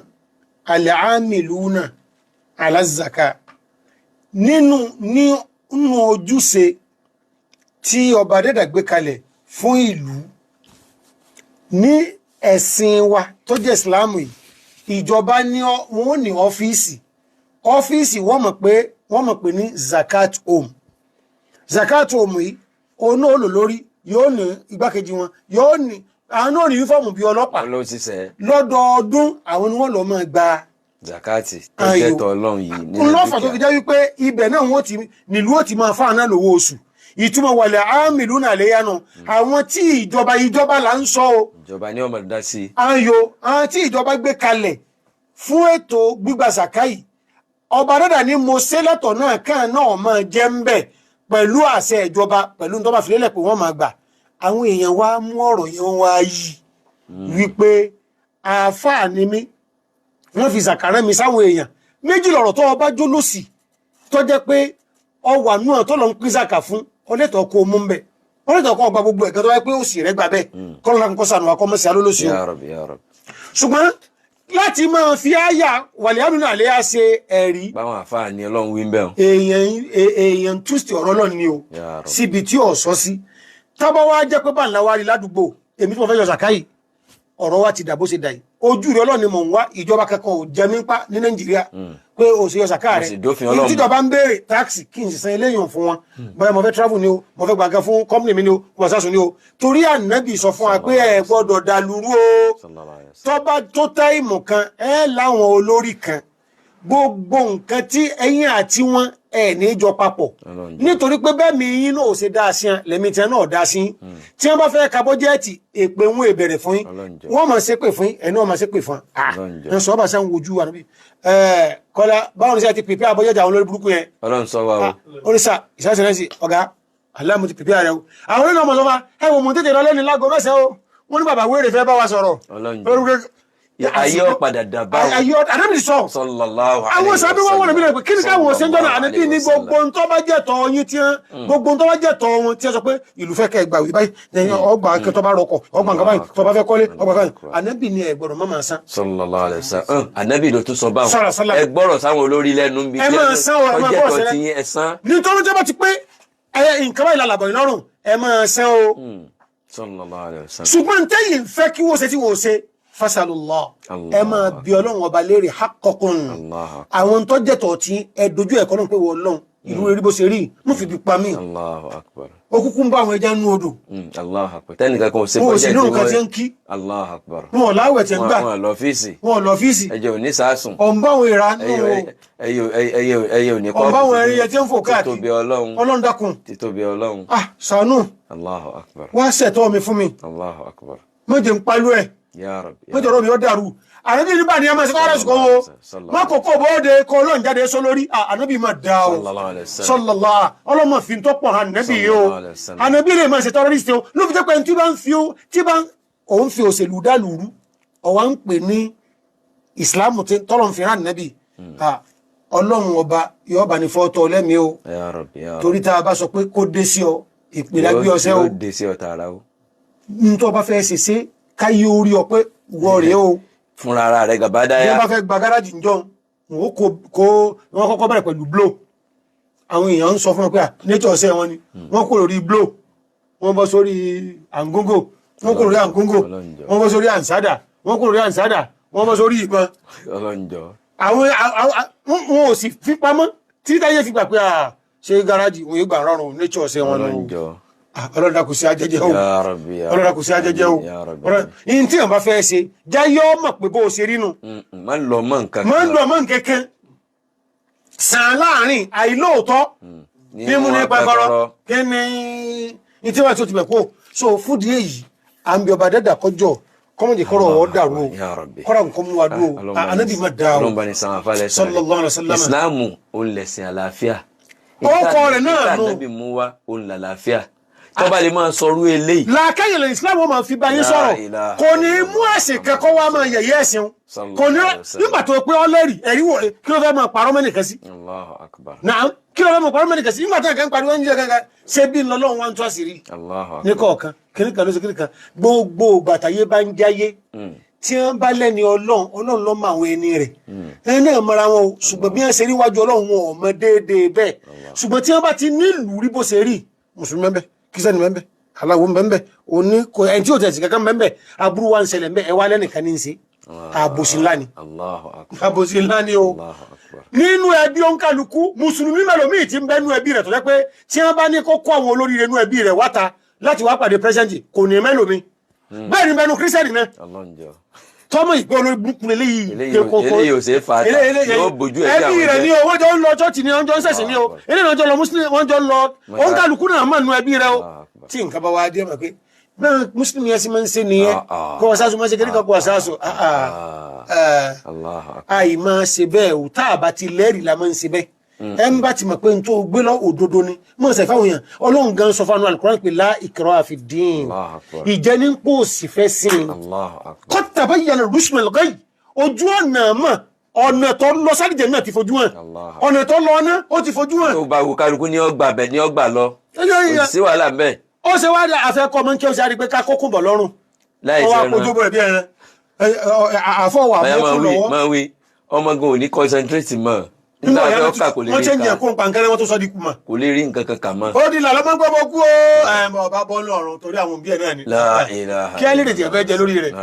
al-aamiluna ala zaka nínú ojúṣe tí ọba dẹ́dà gbé kalẹ̀ fún ìlú ní ẹ̀sìn wa tó jẹ́ ìsìláàmù yìí ìjọba ní wọ́n ní ọ́fíìsì wọ́n mọ̀ pé ní zakat home yìí òun náà lò lórí yóò ní igbákejì wọn yóò ní àwọn náà ní yúfọ́ọ̀mù bí ọlọ́pàá lọ́dọọdún àwọn ni wọ́n lọ máa gba zakati tó jẹ́tọ̀ ọlọ́run yìí ní lọ́fà tó fi jẹ́ wípé ibẹ̀ náà nílùú ó ti máa fáwọn náà lówó oṣù ìtumọ̀ wàlẹ̀ ámìlú náà léyà náà àwọn tí ìjọba là ń sọ o ìjọba ní ọmọ dá sí àwọn tí ìjọba gbé kalẹ̀ fún ètò gbígba zakai ọba dọ́dà ní mo ṣe lẹ́tọ̀ náà kàn náà máa jẹ́ ń bẹ̀ pẹ̀lú àṣẹ ìjọba pẹ̀lú tó bá fi lélẹ̀ pé wọ́n máa gbà àwọn èèyàn wá mú ọ̀rọ̀ yẹn wá yìí wípé àáfàá ni mí wọ́n fi zàkàrẹ́ mi sáwọn èèyàn méjì lọ̀rọ̀ tó ọba jó lòsì tó jẹ́ pé ọwà náà tó lọ ń pín zàkà fún ọlẹ́tọ̀ kó mú ń bẹ̀ ọlẹ́tọ̀ kó ọgbà gbogbo ẹ̀kẹ́ tó wáyé pé òsì rẹ̀ gbà bẹ́ẹ̀ kọ́lọ́lá ń kọ́ sànù akọ́mọ́sí alólòsì o ṣùgbọ́n láti máa fi àyà wàlẹ̀ àdúnà àlẹ́ à ṣe ẹ̀rí báwọn àfáà ní ọlọ́run wí ń bẹ̀ èèyàn túsìtì ọ̀rọ̀ lọ́nà ni o síbi tí ò sọ sí tábà wá jẹ́ pé bá ńlá wá rí ládùúgbò èmi tí mo fẹ́ yọ sàkáyì ọ̀rọ̀ wa ti dà bó ṣe dà yìí ojú rẹ̀ ọlọ́ni mọ̀ ń wá ìjọba kankan ò jẹ mí pa ní nàìjíríà pé o ṣe yọ sàká rẹ̀ ìtìjọba ń béèrè táàkì kí n sì san eléyàn fún wọn bóyá mo fẹ́ travel ni o mo fẹ́ gbàgán fún company mi ni o mo sásùn ni o torí ànábì sọ fún wa pé ẹ gbọ́dọ̀ dàlúrú o tọ́ba tó táìmù kan ẹ láwọn olórí kan gbogbo nǹkan tí ẹ̀yin àti wọn ẹ ní jọ papọ̀ nítorí pé bẹ́ẹ̀ mi yín náà ò ṣe dá sí lẹ́mí tí wọn náà dá sí tí wọn bá fẹ́ ka bọ́jẹ́ẹ̀tì èpè wọn èbẹ̀rẹ̀ fún yín wọ́n máa ṣépè fún yín ẹni wọ́n máa ṣépè fún ẹ̀ sọ bá sáà ń wojú wa níbi kọ́lá báwọn oníṣẹ́ ti pèpè àbọ́jẹ́jà àwọn olórí burúkú yẹn ọlọ́run sọ wa o oníṣà ìṣàṣẹ́rẹ́sì ọ̀gá aláàmù ti pèpè rẹ o àwọn oníṣẹ́ ọmọ sọfà ẹ wò mú tètè lọ lẹ́ni lágọ mẹ́sẹ̀ o wọ́n ní bàbá wéèrè fẹ́ bá wa sọ̀rọ̀ ayé ọ̀padà dàbá o ayé àdébìlì sọ sallallahu alaihi àwọn sábẹ́ wọn wọ̀nà bí lẹ́gbẹ̀ẹ́ kí ni káwọn ṣe ń jọ́nà àníbí ní gbogbo ń tọ́ bá jẹ́ tọ́ yín tí wọ́n gbogbo ń tọ́ bá jẹ́ tọ́ wọn tí wọ́n sọ pé ìlú fẹ́ kẹ́ ẹ gbà wí báyìí ẹ̀yìn ọgbà kẹtọ́ bá rọkọ̀ ọgbà nǹkan báyìí tọ́ bá fẹ́ kọ́lé ọgbà báyìí àníbí ni ẹ gbọ́dọ̀ má máa san. sallallahu alaihi wasallam ànábì ló tún sọ báwọn ẹ gbọ́rọ̀ sáwọn olórí lẹ́nu bí ẹ máa san ọ ẹ máa bọ́ ọ̀sẹ̀ ní nítorí tí wọ́n ti pé nǹkan báyìí lálàbọ̀ ìlọ́rùn ẹ máa san o. sallallahu alaihi wasallam. ṣùgbọ́n tẹ́yìn fẹ́ kí wọ́n ṣe tí wọ́n ṣe fasalullah ẹ máa bí ọlọ́run ọba léèrè haqqakum àwọn tó jẹ́tọ̀ tí ẹ dojú ẹ̀kọ́ náà pé wọ́n ọlọ́run ìlú rí bó ṣe rí mú fi bí pa mí. Allahu akbar. ó kúkú ń bá àwọn ẹja nú odò. Allahu akbar. tẹ́nìkan kan ò ṣe wọn ò sí nínú nǹkan tí ń kí. Allahu akbar. wọn ò láwẹ̀ tí ń gbà. wọn ò lọ́fíìsì. wọn ò lọ́fíìsì. ẹjẹ ò ní sàásùn. ọ̀nbá àwọn ìra nù. ẹyẹ ò ní kọ́. ọ̀nbá àwọn ẹyẹ tí ń fò káàkiri. títóbi ọlọ́run. ọlọ́run dákun. títóbi ọlọ́run. ṣàánú. Allahu akbar. wá ṣẹ̀tọ́ mi fún mi. Allahu akbar. mọ̀jẹ̀ ń palú ẹ̀. Ya Rabbi. mọ̀jẹ̀ ọ̀rọ̀ mi ó dàrú. ànábì nígbà ní ẹmọ ìsìnkú ọ̀rẹ́sùn kan o má kòkó bóde kó ọlọ́run jáde sọ lórí ànábì máa dá o sallallahu ọlọ́mọ fi tó pọ̀ ànábì yìí o ànábì lè máa ṣe tọ́rọ́rìsì o ló fi jẹ́ pé tí bá òun fi òṣèlú dá lùrú ọ̀wá ń pè ní ìsìláàmù tọ́lọ̀ ń fi rán ànábì ọlọ́run ọba yóò bá ní fọ́tọ̀ lẹ́mìí o torí tá a bá sọ pé kó dé sí ọ ìpìlẹ̀ gbé ọsẹ́ o ní tó bá fẹ́ ṣe ṣe káyé orí ọ pé wọ́ rèé o fúnra ara rẹ̀ gàbádáyà. bí wọ́n bá fẹ́ gba gáràjì ń jọ wọ́n kọ́kọ́ bẹ̀rẹ̀ pẹ̀lú blow àwọn èèyàn ń sọ fún wọn pé nature ọ̀sẹ̀ wọn ni wọ́n kò lórí blow wọ́n bọ́ sórí àngóngò wọ́n kò lórí àngóngò wọ́n bọ́ sórí ànsádà wọ́n kò lórí ànsádà wọ́n bọ́ sórí ìbọn. àwọn wọn ò sì fi pamọ́ tí táyé fi gbà pé ṣé gáràjì wọn yóò gbà rọrùn nature ọ̀sẹ̀ wọn lọ ọlọ́dà kò sí ajẹjẹ o ọlọ́dà kò sí ajẹjẹ o yìí tí wọn bá fẹ́ ṣe jáyọ́ mọ̀ pé bó o ṣe rí nu. máa ń lọ mọ́ nǹkan kan sàn láàrin àìlóòótọ́ bí mo ní pàgọ́rọ́ kí ni ìtí wọn tó ti bẹ̀ kó so fúdi èyí à ń bí ọba dẹ́dà kọjọ kọ́mọ̀dé kọ́rọ̀ ọ̀ dàrú o kọ́rọ̀ nǹkan mú wa dúró anábì má dáa o sallallahu alaihi wasallam. ìsìláàmù òun lẹ̀sìn àlàáfíà. ó kọ́ rẹ̀ náà nù. ìtànàbì mú wa òun làlàáfíà tọ́ba lè máa sọrú eléyìí. làákàyè lè islam wọn máa fi bá yín sọ̀rọ̀ kò ní mú ẹ̀sìn kẹ́kọ̀ọ́ wa máa yẹ̀yẹ́ ẹ̀sìn kò ní nígbà tó pé ọlẹ́rì ẹ̀rí wò kí ló fẹ́ máa parọ́ mẹ́nìkan sí. Allahu akbar. náà kí ló fẹ́ máa parọ́ mẹ́nìkan sí nígbà tó nǹkan pariwo ń jẹ́ kankan ṣé bí lọ́lọ́run wá ń tọ́ àṣírí. ní kọ̀ọ̀kan kíníkan ló ṣe kíníkan gbogbo bàtàyé bá ń jáyé tí wọ́n bá lẹ́ni ọlọ́run ló mọ àwọn ẹni rẹ̀ ẹni náà mara wọn o ṣùgbọ́n bí wọ́n ṣe rí wájú ọlọ́run wọn ò mọ déédéé bẹ́ẹ̀ ṣùgbọ́n tí wọ́n bá ti nílùú rí bó ṣe rí mùsùlùmí mẹ́bẹ́ kírísítẹ́nì mẹ́bẹ́ aláwo mbẹ́mbẹ́ òní kò ẹni tí ó tẹ̀sí kankan mbẹ́mbẹ́ aburú wa ń ṣẹlẹ̀ mbẹ́ ẹ wá lẹ́nìkan ní í ṣe àbòsí ńlá ni àbòsí ńlá ni o nínú ẹbí òǹkàlùkù mùsùlùmí mẹ́lòmíì ti ń bẹ́nu ẹbí rẹ̀ tó jẹ́ pé tí wọ́n bá ní kó kó àwọn olóríire nú ẹbí rẹ̀ wáta láti wá pàdé pẹ́sẹ́ǹtì kò ní mẹ́lòmíì bẹ́ẹ̀ ni bẹ́nu kírísítẹ́nì náà tọ́mọ ìgbọ́ olórí burúkú eléyìí eléyìí ò ṣe é fa ta yóò bójú ẹbí rẹ̀ ni o wọ́n jọ ń lọ chọ́ọ̀chì ni wọ́n jọ ń ṣẹ̀sìn ni o eléyìí wọ́n jọ lọ mùsùlùmí wọ́n jọ ń lọ òǹkàlùkù náà mọ̀ nú ẹbí rẹ̀ o tí nǹkan bá wá dé mọ̀ pé bẹ́ẹ̀ mùsùlùmí yẹn sì máa ń ṣe nìyẹn kó wọ́n sáàsù máa ń ṣe kékeré kan kó wọ́n sáàsù àì máa ṣe bẹ́ẹ̀ ò tá a bá ti lẹ́rìí la máa ń ṣe bẹ́ẹ̀ ẹ ń bá ti mọ̀ pé n tó gbé lọ òdodo ni mọ̀ ṣe fáwọn èèyàn ọlọ́run gan sọ fáwọn Al-Qur'an pé la ikraha fi ddin ìjẹni ń pò sí fẹ́ sí i qad tabayyana ar-rushd min al-ghayy ojú ọ̀nà mọ̀ ọ̀nà tó lọ sálìjẹ̀ náà ti fojú hàn ọ̀nà tó lọ ọ̀nà ó ti fojú hàn. ó bá wo kálukú ní ọgbà bẹ ní ọgbà lọ kò sí wàhálà bẹ́ẹ̀. ó ṣe wá àfẹ́kọ́ ọmọ kí ó ṣe àrí pé ká kókùn bọ̀ lọ́rùn láì ṣe ẹran ọwọ́ bí ẹran àfọwọ́ àmọ́kù lọ́wọ́. máa wí ọmọ gan ò ní concentrate mọ́ nígbà tí ọkà kò lè rí ká wọ́n ṣe ń jẹ́ kó ń pàǹkẹ́rẹ́ wọ́n tó sọ́ di kú mọ́. kò lè rí nǹkan kankan mọ́. ó di làlọ́ máa ń gbọ́ kú ó ọba bọ́ọ̀lù ọ̀run torí àwọn òbí ẹ̀ náà ni. kí á lè dèjì ẹ̀fẹ́ jẹ lórí rẹ̀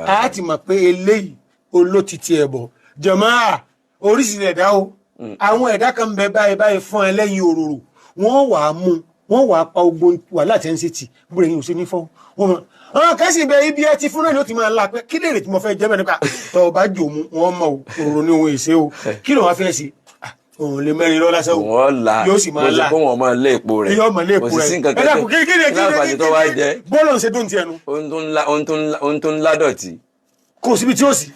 a ti mọ̀ pé eléyìí olótìtì ẹ̀bọ̀ jàmáà oríṣiríṣi ẹ̀dá o àwọn ẹ̀dá kan bẹ báyìí fún ẹ lẹ́yìn òróró wọ́n wà á mú wọ́n wà á pa ogun wàhálà tẹ́ ń ṣe tì búrẹ̀ yìí ò sí ní fọ́ wọn mọ̀ àwọn kẹ́sì bẹ ibi ẹ ti fún náà ni ó ti máa la pé kí lè rè tí mo fẹ́ jẹ́ bẹ́ẹ̀ nípa tọ́ ọba jò mú wọn mọ̀ òróró ní ohun èsè o kí ló wá fẹ́ sí òun lè mẹ́rin lọ́la sẹ́wọ̀n wọ́n la yóò sì máa la kó wọn máa lé epo rẹ̀ yóò máa lé epo rẹ̀ òsì nǹkan kẹ́kẹ́ láǹfààní tó wá jẹ́ bọ́ọ̀lù ń ṣe dùn tiẹ̀ nu ohun tó ń ládọ̀tí. kò síbi tí ó sì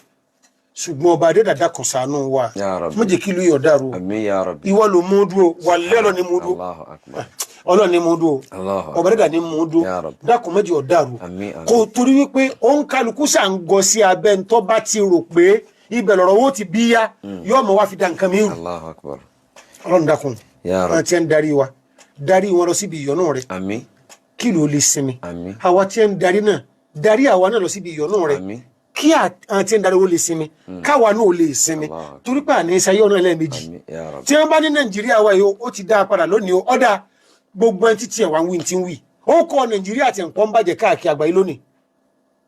ṣùgbọ́n ọba adé dàda kan ṣàánú wa méjì kí ló yọ̀ dàrú ìwọ ló mú dúró wà lẹ́lọ́ ni mú dúró ọlọ́run ni mú dúró ọba adé dà ni mú dúró dákun méjì ọ̀ dàrú kò torí wípé òun kálukú ṣàǹgọ sí abẹ́ ntọ́ bá ti rò pé ibẹ̀ lọ́rọ̀ wo ti bí yá yóò mọ̀ wá fi da nǹkan mi rù ọlọ́run dákun àwọn tí ń darí wọn lọ síbi ìyọ́nú rẹ̀ kí ló lè sinmi àwa tí ń darí náà darí àwa náà lọ síbi ìyọ́nú rẹ̀ kí àti ń darí owó lè sinmi káwa náà lè sinmi torí pé àní ìṣayé ọ̀nà ẹlẹ́ẹ̀mejì tí wọ́n bá ní Nàìjíríà wa yìí ó ti dá a padà lónìí ó ọ̀dà gbogbo ẹni títí ẹ̀ wá ń wí tí ń wí ó kọ́ Nàìjíríà tí nǹkan bàjẹ́ káàkiri àgbáyé lónìí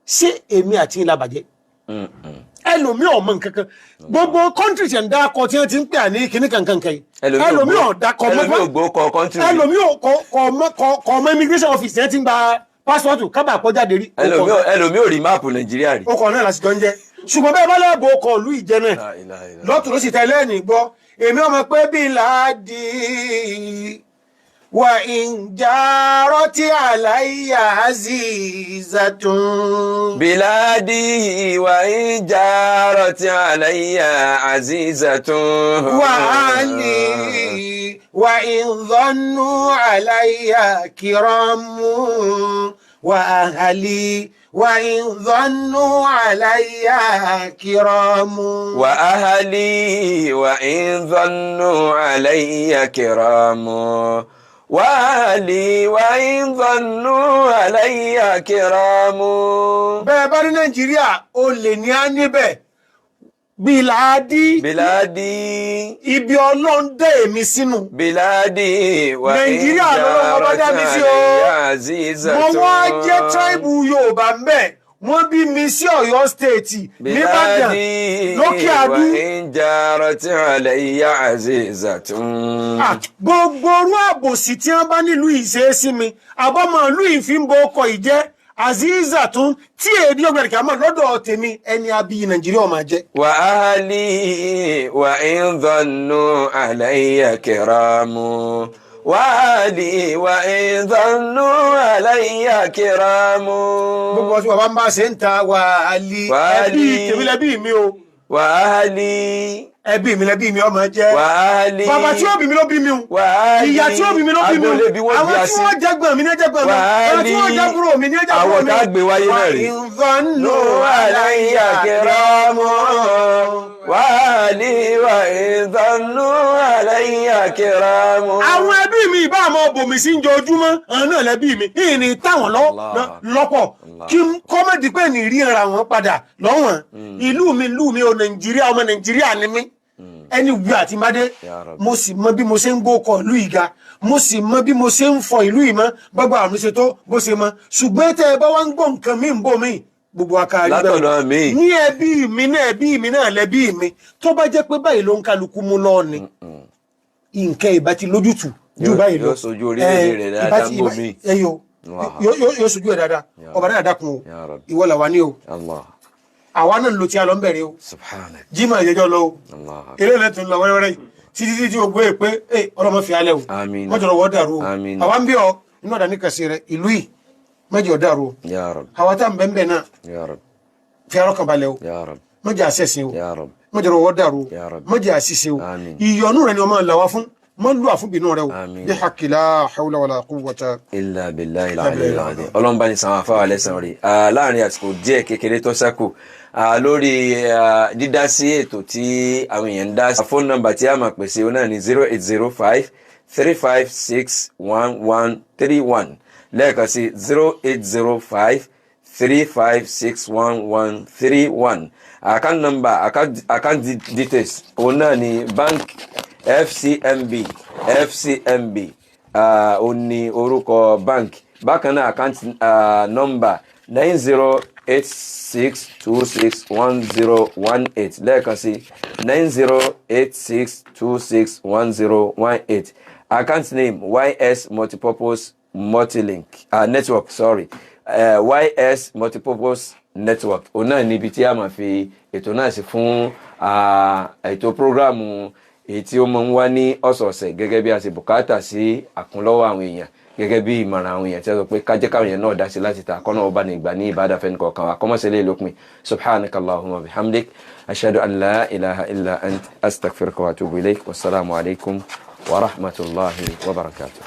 ṣé èmi àti ìlà bàjẹ́ ẹlòmíì ọmọ nǹkan kan gbogbo kọ́ńtírì tí ń dá akọ tí wọ́n ti ń pè ní kíní kankan kan yìí ẹlòmíì ọ̀dà kọ́ ẹlòmíì ọmọ immigration office yẹn ti ń gba pásítọ̀tù kábà àpọ́jáde rí ẹlòmíì ò rí máàpù Nàìjíríà rí ọkọ̀ náà lásìkò ń jẹ́ ṣùgbọ́n bẹ́ẹ̀ bá lẹ́bọ̀ ọkọ̀ ìlú ìjẹ náà lọ́tún ló sì tẹ̀lé ẹ̀nì gbọ́ èmi ọmọ pé bí láàdì wà ìjàrọ̀ tí àláyà azizatun. Biladi wà ìjàrọ̀ tí àláyà azizatun. Wà á ní wà ìdọ́nù àláyà kìrọ́mù wà áhàlì. وإن ظنوا علي كرام وأهلي وإن ظنوا علي كرام وأهلي وإن ظنوا علي كرام. bẹ́ẹ̀ bá ní Nàìjíríà ó lè ní á níbẹ̀ Biladi ibi Ọlọ́run dé èmi sínú Biladi wa Nàìjíríà lọ́wọ́ bá dá mi sí o mo wá jẹ́ tribe Yorùbá ń bẹ̀ wọ́n bí mi sí Ọ̀yọ́ stéètì nìbàdàn lókè àdú gbogbo orú àbòsí tí wọ́n bá nílùú ìṣeésí mi àbọ̀mọ̀ ìlú ìfínbó ọkọ̀ ìjẹ́ Azizatun tí èdè ọgbẹ̀rẹ̀ kàmọ́ lọ́dọ̀ tèmi ẹni abí Nàìjíríà máa jẹ́. Wa ahli wa in dhannu alayya kiramu. Wa ahli wa in dhannu alayya kiramu. Gbogbo ọtí bàbá ń bá ṣe ń ta wa ahli ẹbí tèmi lẹ́bí mi o. Wa ahli ẹbí mi lẹ́bí mi ọmọ jẹ́. Wa ahli bàbá tí ó bí mi ló bí mi o. Wa ahli ìyá tí ó bí mi ló bí mi o. àwọn tí wọ́n jẹ́gbọ̀n mi ní ẹjẹ́gbọ̀n mi. àwọn tí wọ́n jẹ́gbọ̀n mi ní ẹjẹ́gbọ̀n mi. àwọn tá a gbé wáyé náà rí. ìdánù aláìyá kẹrọmọ wa ahli wa ìdánù aláìyá kẹrọmọ. àwọn ẹbí mi ìbá àmọ́ bòmí sí ń jọ ojúmọ́ àwọn náà lẹ́bí mi ìní táwọn lọ́pọ̀ kí kọ́mọ̀dì pé ní rí ara wọn padà lọ́wọ́n ìlú mi o Nàìjíríà ọmọ Nàìjíríà ni mí ẹni wí àti mádé mo sì mọ bí mo ṣe ń gbókọ ìlú ìga mo sì mọ bí mo ṣe ń fọ ìlú ìmọ̀ gbogbo àrùn ṣe tó bó ṣe mọ ṣùgbọ́n tẹ́ ẹ bá wá ń gbọ́ nǹkan mí ń bò mí gbogbo akáàrí bẹ́ẹ̀ ní ẹbí mi náà lẹ́bí mi tó bá jẹ́ pé báyìí ló ń kálukú mú lọ́ọ̀ ni nǹkan ìbá ti lójútù ju báyìí lọ yóò sojú orílẹ̀-èdè rẹ̀ dáadáa ń bò mí yóò sojú ẹ̀ dáadáa ọba náà dákun o ìwọ làwa ní o àwa náà ló ti a lọ ń bẹ̀rẹ̀ o jíma ìjẹjọ́ lọ o eré ilẹ̀ lọ wẹ́rẹ́wẹ́rẹ́ títí tí o gbé pé ọlọ́mọ fi alẹ́ o mọ́jọ́ lọ́wọ́ dàrú o àwa ń bí ọ inú ọ̀dà ní kàṣí rẹ ìlú yìí mọ́jọ́ dàrú o àwa tá à ń bẹ́ẹ̀ náà fi arọ́ kan balẹ̀ o mọ́jọ́ àṣẹ̀sìn o mọ́jọ́ lọ́wọ́ dàrú o mọ́jọ́ àṣìṣe o ìyọnú rẹ ni ọmọ làwa fún mọ́lú àfúnbínú rẹ o bí hakila hawla wala quwwata illa billahi al-aliyyil azim ọlọ́mbà ní sàwọn afáwà lẹ́sàn rí láàrin àsìkò díẹ̀ kékeré tó ṣẹ́kù lórí dídá sí ètò tí àwọn èèyàn ń dá sí fóònù nọ́mbà tí a máa pèsè ó náà ní 0805-356-1131 lẹ́ẹ̀kan sí 0805-356-1131 account number account details ó náà ní bank FCMB ó ní orúkọ bank bákan náà account number 9086261018 lẹ́ẹ̀kan sí 9086261018 account name YS multipurpose multilink network YS multipurpose network òun náà níbi tí a máa fi ètò náà sí fún ètò prógrámù èyí tí ó máa ń wá ní ọ̀sọ̀ọ̀sẹ̀ gẹ́gẹ́ bí a ṣe bùkátà sí àkúnlọ́wọ́ àwọn èèyàn gẹ́gẹ́ bí ìmọ̀ràn àwọn èèyàn tí a sọ pé kájẹ́ káwọn èèyàn náà dá sí láti ta akọ́nà ọba ní ìgbà ní ìbádà fẹ́ni kọ̀ọ̀kan wa kọ́mọ́sílẹ̀ lópin subhanakallahumma bihamdik ashhadu an la ilaha illa ant astaghfiruka wa atubu ilayk wassalamu alaikum wa rahmatullahi wa barakatuh.